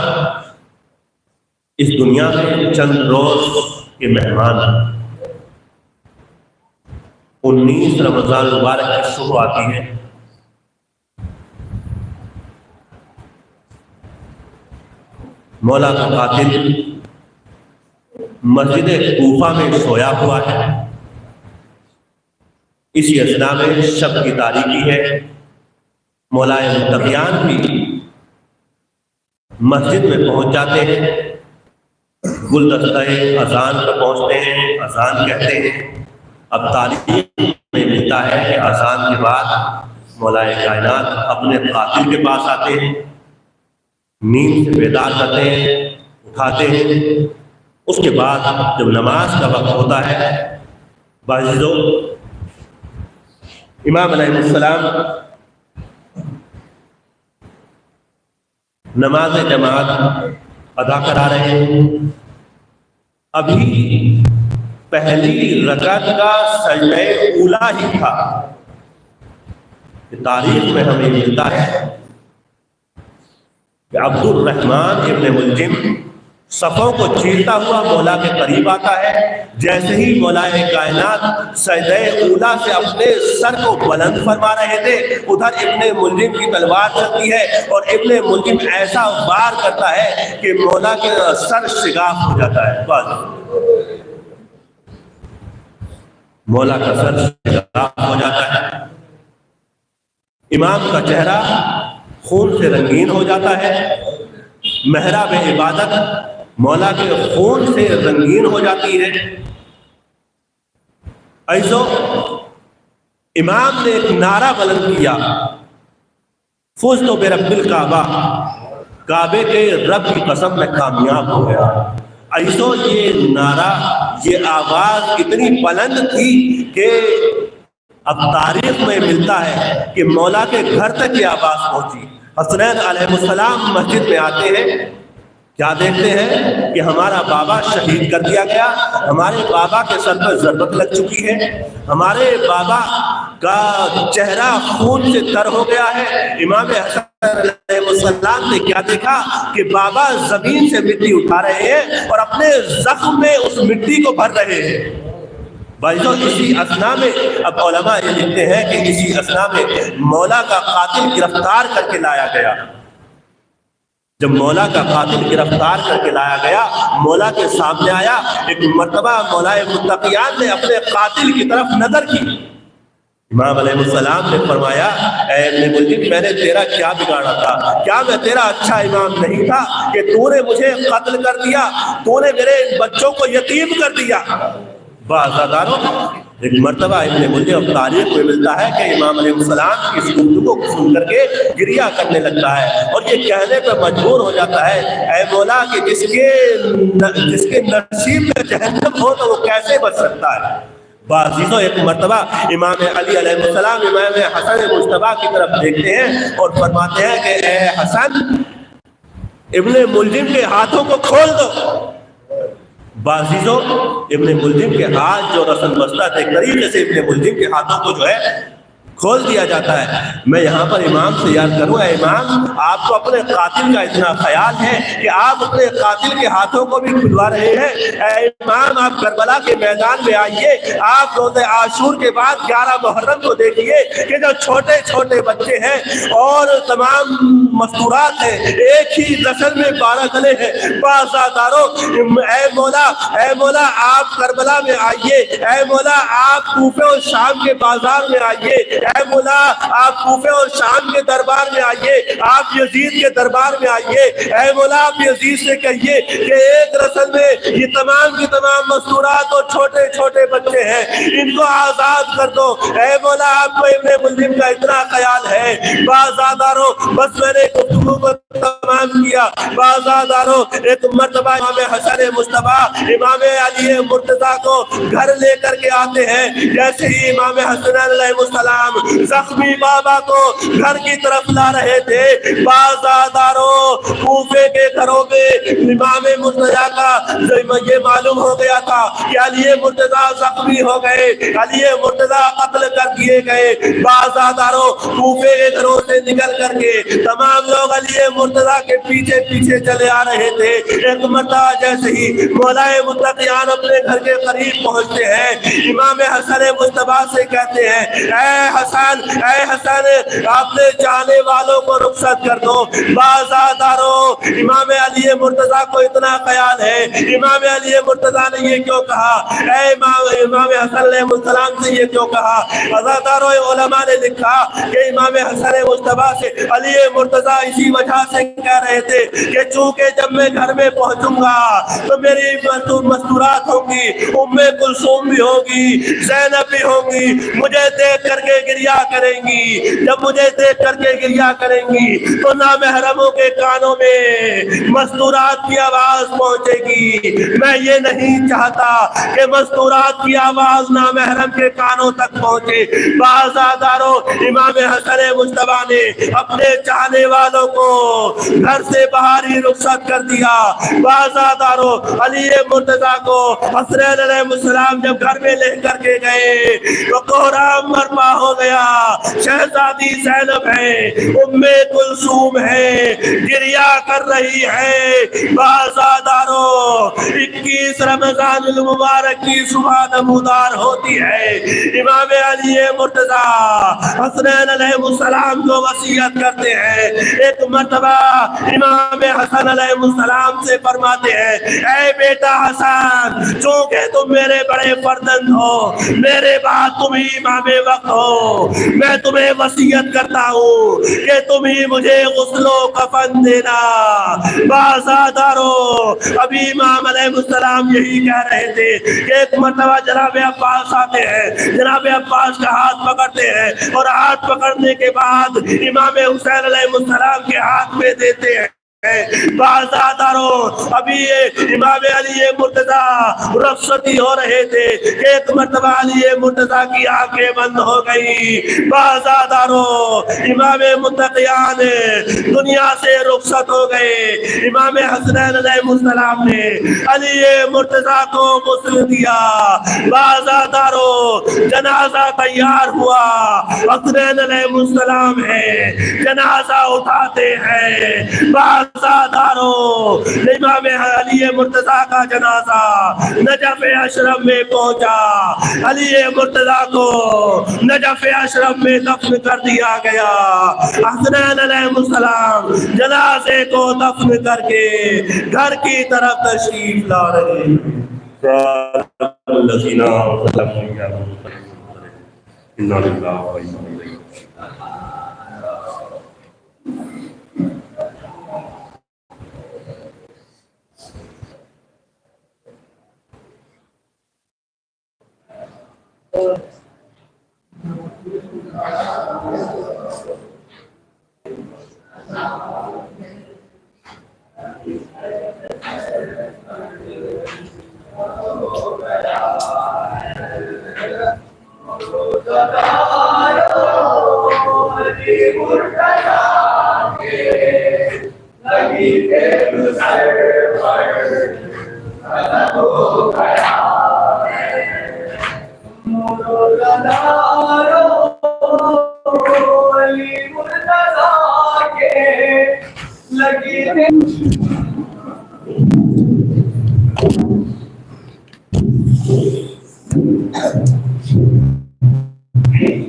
اس دنیا میں چند روز کے مہمان ہیں۔ 19 رمضان مبارک کی صبح آتی ہے، مولا کا قاتل مسجد کوفہ میں سویا ہوا ہے، اسی اثنا میں شب کی تاریکی ہے، مولائے متقیان بھی مسجد میں پہنچ جاتے ہیں، گلدستہ اذان پر پہنچتے ہیں، اذان کہتے ہیں۔ اب تاریخ ملتا ہے کہ اذان کے بعد مولا کائنات اپنے قاتل کے پاس آتے ہیں، نیند سے بیدار کرتے ہیں، اٹھاتے ہیں۔ اس کے بعد جب نماز کا وقت ہوتا ہے، بعضو امام علیہ السلام نماز جماعت ادا کرا رہے ہیں، ابھی پہلی رکعت کا سجدہ اولا ہی تھا۔ تاریخ میں ہمیں ملتا ہے کہ عبد الرحمن ابن ملجم صفوں کو چیرتا ہوا مولا کے قریب آتا ہے۔ جیسے ہی مولا کائنات سجدہ اولا سے اپنے سر کو بلند فرما رہے تھے، ادھر ابن ملجم کی تلوار چلتی ہے اور ابن ملجم ایسا وار کرتا ہے کہ مولا کے سر شگاف ہو جاتا ہے۔ بس مولا کا سر شگاف ہو جاتا ہے، امام کا چہرہ خون سے رنگین ہو جاتا ہے، محراب عبادت مولا کے خون سے رنگین ہو جاتی ہے۔ ایسو امام نے ایک نعرہ بلند کیا، فزت برب الکعبہ، کعبے کے رب کی قسم میں کامیاب ہو گیا۔ ایسو یہ نعرہ، یہ آواز اتنی بلند تھی کہ اب تاریخ میں ملتا ہے کہ مولا کے گھر تک یہ آواز پہنچی۔ حسنین علیہ السلام مسجد میں آتے ہیں، کیا دیکھتے ہیں کہ ہمارا بابا شہید کر دیا گیا، ہمارے بابا کے سر پر ضربت لگ چکی ہے، ہمارے بابا کا چہرہ خون سے تر ہو گیا ہے۔ امام حسن علیہ السلام نے کیا دیکھا کہ بابا زمین سے مٹی اٹھا رہے ہیں اور اپنے زخم میں اس مٹی کو بھر رہے ہیں۔ بھائیو اسی اثنا میں اب علماء یہ لکھتے ہیں کہ اسی اثنا میں مولا کا قاتل گرفتار کر کے لایا گیا۔ جب مولا کا قاتل گرفتار کر کے لایا گیا، مولا کے سامنے آیا، ایک مرتبہ مولا متقیان نے اپنے قاتل کی طرف نظر کی۔ امام علیہ السلام نے فرمایا، اے ابن ملجم، میں نے تیرا کیا بگاڑا تھا؟ کیا میں تیرا اچھا امام نہیں تھا کہ تو نے مجھے قتل کر دیا، تو نے میرے بچوں کو یتیم کر دیا؟ بازاداروں، ایک مرتبہ ابن ملجم تاریخ میں ملتا ہے کہ امام علیہ السلام کی اس گفتگو کو سن کر کے گریہ کرنے لگتا ہے اور یہ کہنے پہ مجبور ہو جاتا ہے، اے مولا کہ جس کے نصیب میں جہنم ہو تو وہ کیسے بچ سکتا ہے؟ بعضیزوں ایک مرتبہ امام علی علیہ السلام امام حسن مجتبیٰ کی طرف دیکھتے ہیں اور فرماتے ہیں کہ اے حسن، ابن ملجم کے ہاتھوں کو کھول دو۔ بعضیزوں ابن ملجم کے ہاتھ جو رسم بستہ تھے، طریقے سے ابن ملجم کے ہاتھوں کو جو ہے کھول دیا جاتا ہے۔ میں یہاں پر امام سے یاد کروں، اے امام، آپ کو اپنے قاتل کا اتنا خیال ہے کہ آپ اپنے قاتل کے ہاتھوں کو بھی کھلوا رہے ہیں؟ اے امام، آپ کربلا کے میدان میں آئیے، آپ روز عاشور کے بعد 11 محرم کو دیکھیے کہ جو چھوٹے چھوٹے بچے ہیں اور تمام مستورات ہیں، ایک ہی رسل میں 12 گلے ہیں۔ بازاداروں، اے مولا آپ کربلا میں آئیے، اے مولا آپ کوفہ اور شام کے بازار میں آئیے، اے مولا آپ کوفہ اور شام کے دربار میں آئیے، آپ یزید کے دربار میں آئیے، اے مولا آپ یزید سے کہیے کہ ایک رسل میں یہ تمام کی تمام مستورات اور چھوٹے چھوٹے بچے ہیں، ان کو آزاد کر دو۔ اے مولا آپ کو ابن ملجم کا اتنا خیال ہے۔ بازاداروں، بس میں نے گفتگو کو تمام کیا۔ بازاداروں، ایک مرتبہ امام حسن مجتبیٰ امام علی مرتضیٰ کو گھر لے کر کے آتے ہیں۔ جیسے ہی امام حسن علیہ السلام زخمی بابا کو گھر کی طرف لا رہے تھے، بازاداروں کوفے کے گھروں میں امام مرتضیٰ کا یہ معلوم ہو گیا تھا کہ علی مرتضیٰ زخمی ہو گئے، علی مرتضیٰ قتل کر دیے گئے۔ بازاداروں، کوفے کے گھروں سے نکل کر کے تمام لوگ علی مرتضیٰ کے پیچھے پیچھے چلے آ رہے تھے۔ ایک مرتبہ جیسے ہی مولا متقیان اپنے گھر کے قریب پہنچتے ہیں، امام حسن مجتبیٰ سے کہتے ہیں، اے حسن اپنے جانے والوں کو رخصت کر دو۔ بازاداروں، امام علی مرتضیٰ کو اتنا خیال ہے، امام علی مرتضیٰ نے یہ کیوں کہا؟ اے امام حسن علیہ السلام سے یہ کیوں کہا؟ بازاداروں، علماء نے لکھا کہ امام حسن مجتبیٰ سے علی مرتضیٰ اسی وجہ سے کہہ رہے تھے سے کہ چونکہ جب میں گھر میں پہنچوں گا تو میری مستورات ہوں گی، ام کلثوم بھی ہوگی، زینب بھی ہوگی، مجھے دیکھ کر کے گریہ کریں گی۔ جب مجھے دیکھ کر کے گریہ کریں گی تو نامحرموں کے کانوں میں مستورات کی آواز پہنچے گی۔ میں یہ نہیں چاہتا کہ مستورات کی آواز نامحرم کے کانوں تک پہنچے۔ بازاداروں، امام حسن مجتبیٰ نے اپنے چاہنے والوں کو گھر سے باہر ہی رخصت کر دیا۔ بازاداروں، علی مرتضیٰ کو حسنین علیہ السلام جب گھر میں لے کر کے گئے تو کوہرام برپا ہو گیا۔ شہزادی زینب ہے، ام کلثوم ہے، گریہ کر رہی ہے۔ بازاداروں، 21 رمضان المبارک کی صبح نمودار ہوتی ہے۔ امام علی مرتضیٰ حسنین علیہ السلام کو وصیت کرتے ہیں۔ ایک مرتبہ امام حسن علیہ السلام سے فرماتے ہیں، اے بیٹا حسن، چونکہ تم میرے بڑے فرزند ہو، میرے بعد تم ہی امام وقت ہو، میں تمہیں وصیت کرتا ہوں کہ تم ہی مجھے غسل و کفن دینا۔ بازاداروں، ابھی امام علیہ السلام یہی کہہ رہے تھے کہ ایک مرتبہ جناب عباس آتے ہیں، جناب عباس کا ہاتھ پکڑتے ہیں اور ہاتھ پکڑنے کے بعد امام حسین علیہ السلام کے ہاتھ میں دیتے ہیں۔ بازاداروں، ابھی امام علی مرتضیٰ رخصتی ہو رہے تھے کہ ایک مرتبہ علی مرتضیٰ کی آنکھیں بند ہو گئی۔ بازاداروں، امام متقیان دنیا سے رخصت ہو گئے۔ امام حسنین علیہ السلام نے علی مرتضیٰ کو غسل دیا۔ بازاداروں، جنازہ تیار ہوا، حسنین علیہ السلام ہے، جنازہ اٹھاتے ہیں۔ بازاداروں، امام علی مرتضیٰ کا جنازہ نجف اشرف میں پہنچا، علی مرتضیٰ کو نجف اشرف میں دفن کر دیا گیا۔ حسنین علیہ السلام جنازے کو دفن کر کے گھر کی طرف تشریف لا رہے ہیں۔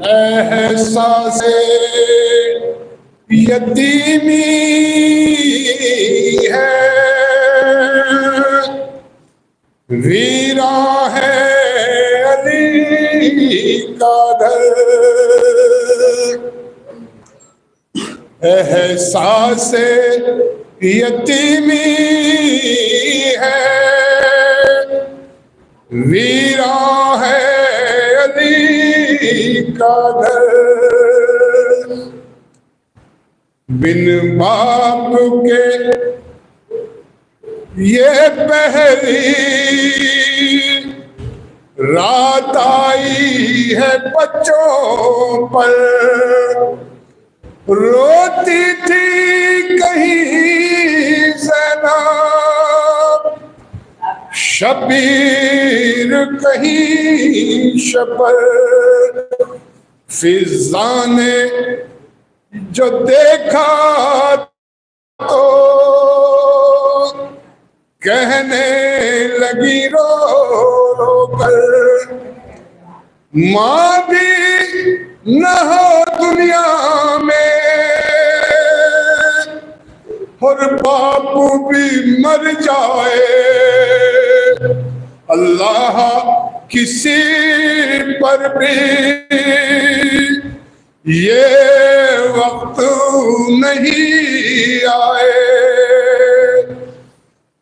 احساس یتیمی ہے، ویراں ہے علی کا گھر۔ احساس یتیمی ہے، ویراں ہے علی کا گھر۔ بن باپ کے یہ پہلی رات آئی ہے بچوں پر، روتی تھی کہیں زینب، شبیر کہیں شبر۔ فضا نے جو دیکھا تو کہنے لگی رو رو کر، ماں بھی نہ ہو دنیا میں اور باپ بھی مر جائے، اللہ کسی پر بھی یہ وقت نہیں آئے۔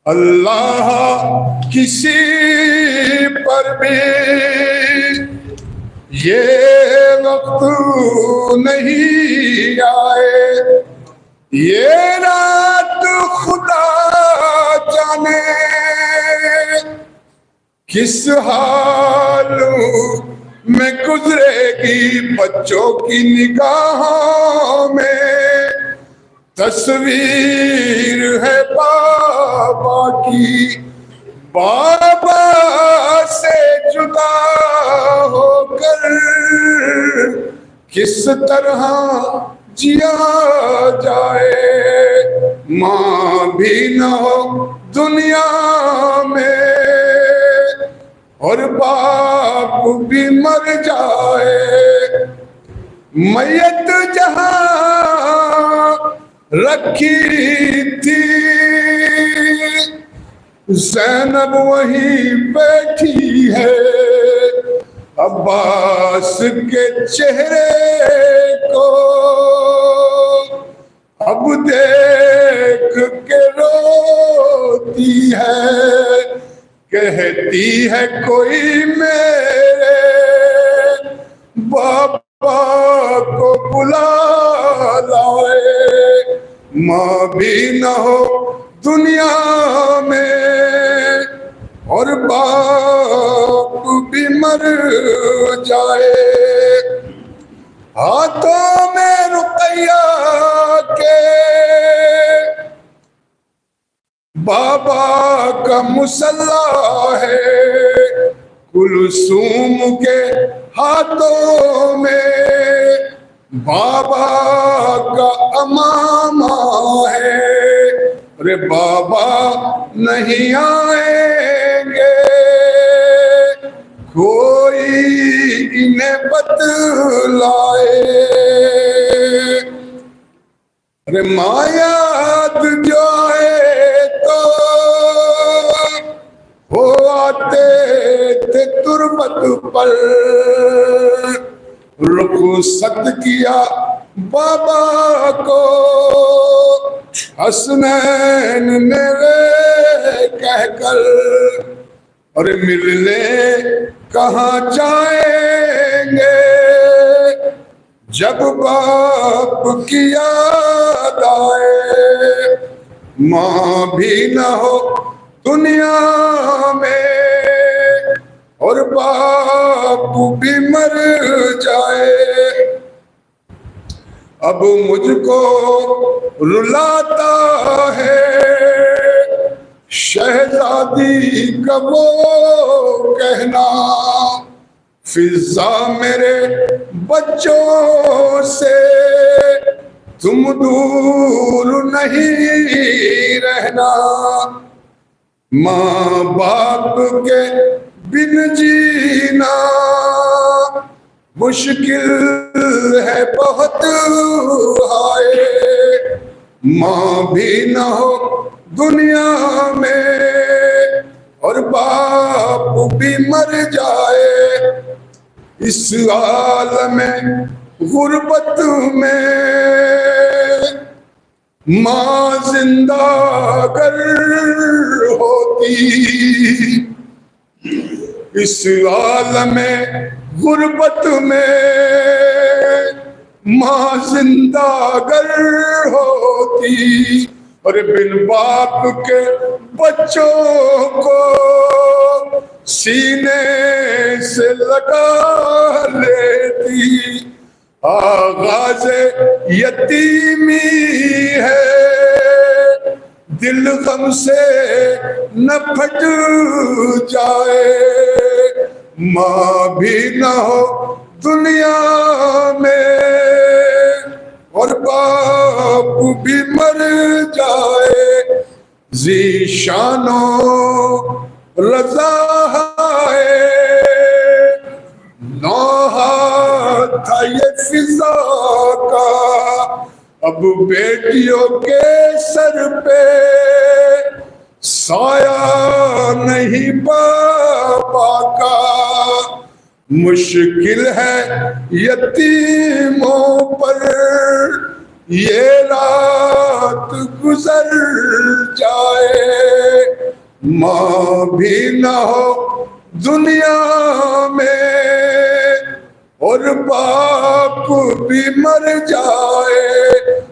اللہ کسی پر بھی یہ وقت نہیں آئے، یہ رات خدا جانے کس حال میں گزرے گی بچوں کی نگاہوں میں، تصویر ہے بابا کی، بابا سے جدا ہو کر کس طرح جیا جائے، ماں بھی نہ ہو دنیا میں اور باپ بھی مر جائے، میت جہاں رکھی تھی زینب وہیں بیٹھی ہے، عباس کے چہرے کو اب دیکھ کے روتی ہے، کہتی ہے کوئی میرے بابا کو بلا لائے، ماں بھی نہ ہو دنیا میں اور باپ بھی مر جائے، ہاتھوں میں رقیہ کے بابا کا مسلح ہے، کلثوم کے ہاتھوں میں بابا کا امامہ ہے، ارے بابا نہیں آئیں گے کوئی انہیں بتلائے، ارے ماں یاد جو آئے تو وہ آتے تھے تربت پر، رخصت کیا بابا کو حسنین نے کہہ کر، اور ملنے کہاں جائیں گے جب باپ کی یاد آئے، ماں بھی نہ ہو دنیا میں اور باپ بھی مر جائے، اب مجھ کو رلاتا ہے شہزادی کا وہ کہنا، فضا میرے بچوں سے تم دور نہیں رہنا، ماں باپ کے بن جینا مشکل ہے بہت، ہائے ماں بھی نہ ہو دنیا میں اور باپ بھی مر جائے، اس عالم غربت میں ماں زندہ اگر ہوتی، اس عالم غربت میں ماں زندہ اگر ہوتی، اور بن باپ کے بچوں کو سینے سے لگا لیتی، آغاز یتیمی ہے دل غم سے نہ پھٹ جائے، ماں بھی نہ ہو دنیا میں اور باپ بھی مر جائے، ذیشان و رضا ہے نوحہ تھا یہ فضا کا، اب بیٹیوں کے سر پہ سایہ نہیں بابا کا، مشکل ہے یتیموں پر یہ رات گزر جائے، ماں بھی نہ ہو دنیا میں اور باپ بھی مر جائے،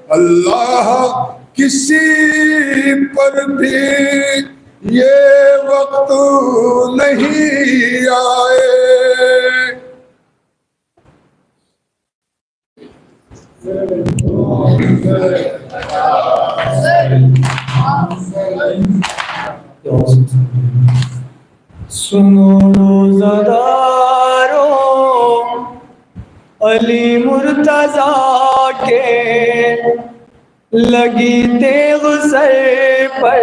اللہ کسی پر بھی یہ وقت نہیں آئے۔ سنو روزہ دارو علی مرتضیٰ کے لگی تیغ سر پر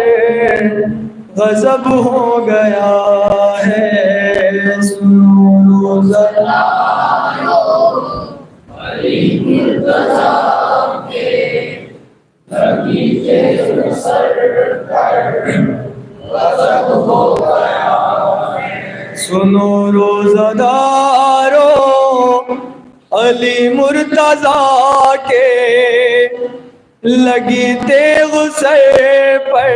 غضب ہو گیا ہے۔ سنو روزہ دارو علی مرتضیٰ کے لگی تیغ سر پر غضب ہو گیا ہے۔ سنو روزہ دارو علی مرتضیٰ کے لگی تیغ سر پر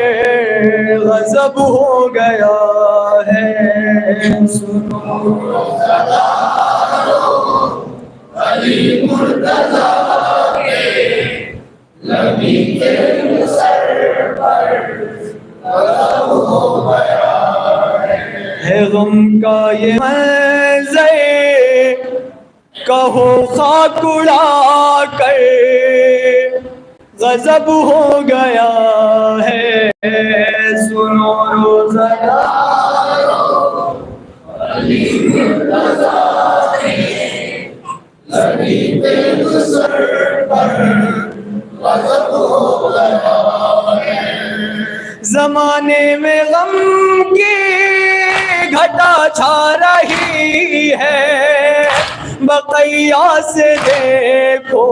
غضب ہو گیا ہے۔ سنو روزہ دارو علی مرتضیٰ کے لگی تیغ سر پر غضب ہو گیا ہے۔ غم کا یہ منظر کہو خاک اڑا کر غضب ہو گیا ہے۔ سنو روزہ دارو علی مرتضیٰ کے لگی تیغ سر پر غضب ہو گیا ہے۔ زمانے میں غم کی گھٹا چھا رہی ہے، بقیہ سے دیکھو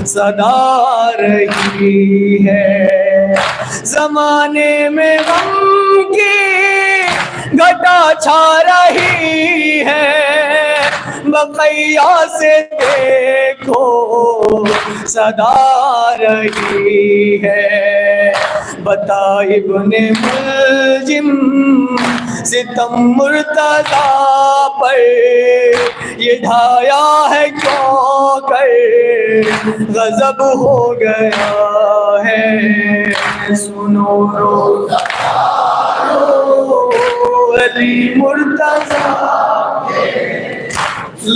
صدا آ رہی ہے۔ زمانے میں غم کی گھٹا چھا رہی ہے، بقیہ سے دیکھو صدا آ رہی ہے۔ بتا ابن ملجم ستم مرتضیٰ پر یہ ڈھایا ہے کیوں کر غضب ہو گیا ہے۔ سنو روزہ دارو علی مرتضیٰ کے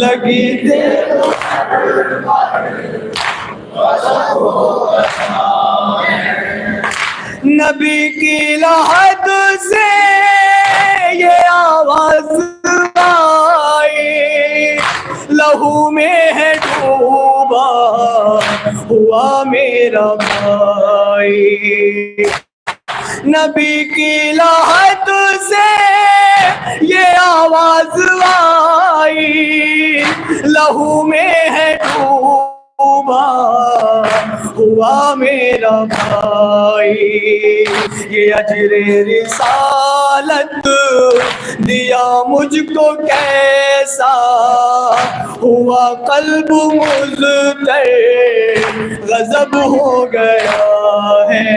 لگی تیغ سر پر غضب ہو گیا ہے۔ نبی کی لحد سے یہ آواز آئی، لہو میں ہے ڈوبا ہوا میرا بھائی۔ نبی کی لحد سے یہ آواز آئی، لہو میں ہے ڈوبا ہوا میرا بھائی۔ یہ اجر رسالت دیا مجھ کو کیسا ہوا قلب مضطر غضب ہو گیا ہے۔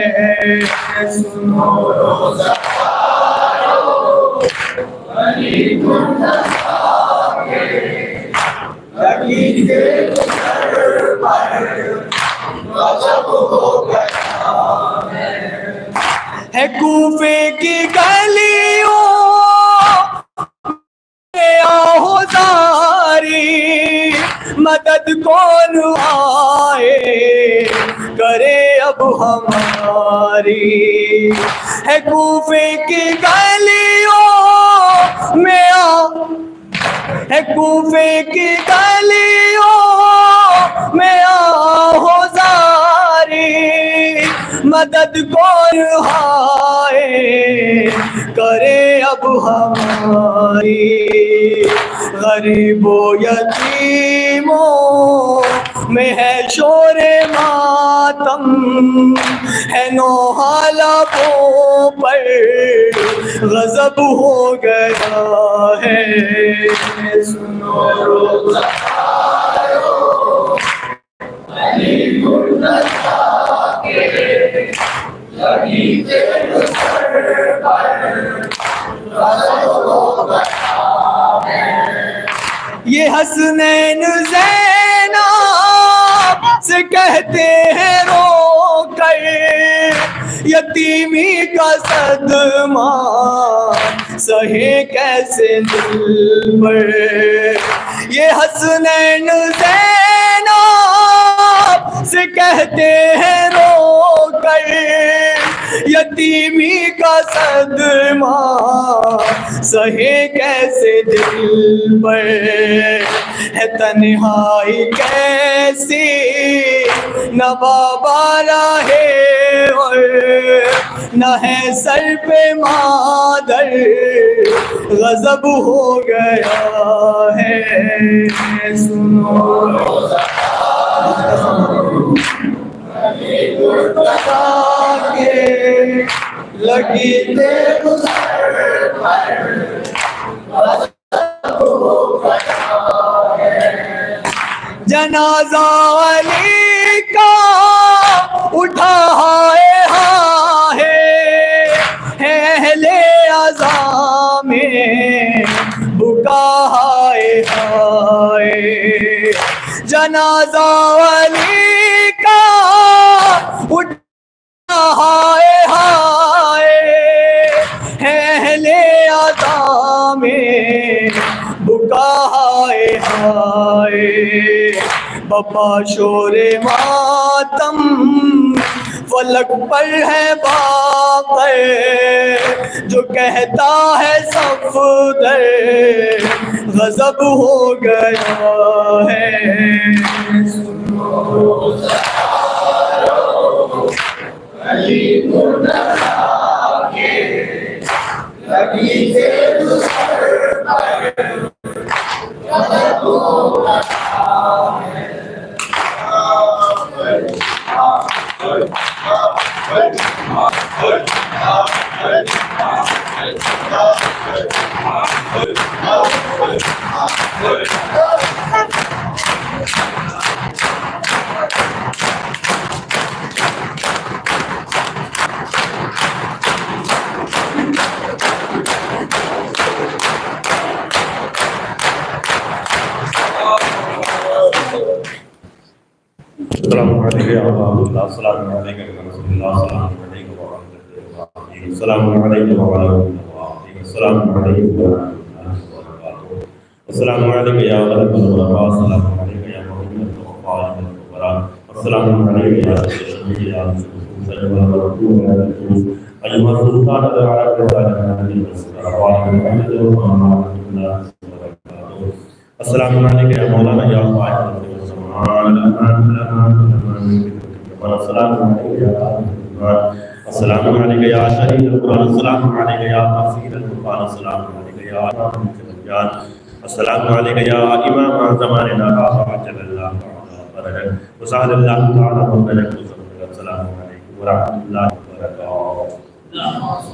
سنو روزہ دارو علی مرتضیٰ کے لگی تیغ سر پر غضب ہو گیا ہے۔ کوفے کی گلیوں میں آہو زاری، مدد کون آئے کرے اب ہماری۔ ہے کوفے کی گلیوں میں ہے کوفے کی گلیوں میں آہو زاری، مدد کون آئے کرے اب ہماری۔ غریب و یتیموں میں ہے شور ماتم، ہے نوحہ لبوں پر غضب ہو گیا ہے۔ سنو روزہ دارو علی مرتضیٰ کے یہ حسنین زینب سے کہتے ہیں رو کر یتیمی کا صدمہ سہے کیسے دل پر. یہ حسنین زینب سے کہتے ہیں رو کر یتیمی کا صدمہ سہے کیسے دل پر. ہے تنہائی کیسی نہ بابا ہے اور نہ ہے سر پہ مادر غضب ہو گیا ہے. سنو لگی جنازہ علی کا اٹھا ہے اہل عزا میں بکا ہائے. جنازہ علی کا اٹھا ہے اہل عزا میں بکا ہائے. بپا شور ماتم فلک پر ہے باقر جو کہتا ہے صفدر غضب ہو گیا ہے. السلام علیکم ورحمۃ اللہ. السلام علیکم ورحمۃ اللہ. السلام علیکم ورحمۃ اللہ. السلام علیکم ورحمۃ اللہ. السلام علیکم یا غلط الغرباء. السلام علیکم یا محمد الوفاء الغرباء. السلام علیکم یا شفیع یا سیدنا رسول اللہ ایما سلطان العرب والعالمین. السلام علیکم یا مولانا یا قائد السلام علیکم یا شہید القرآن. السلام علیکم یا تفسیر القرآن. السلام علیکم یا امام الجان. السلام علیکم یا امام زماننا عجل اللہ فرجک وسهل اللہ تعالی وبرکاتہ. السلام علیکم ورحمۃ اللہ وبرکاتہ.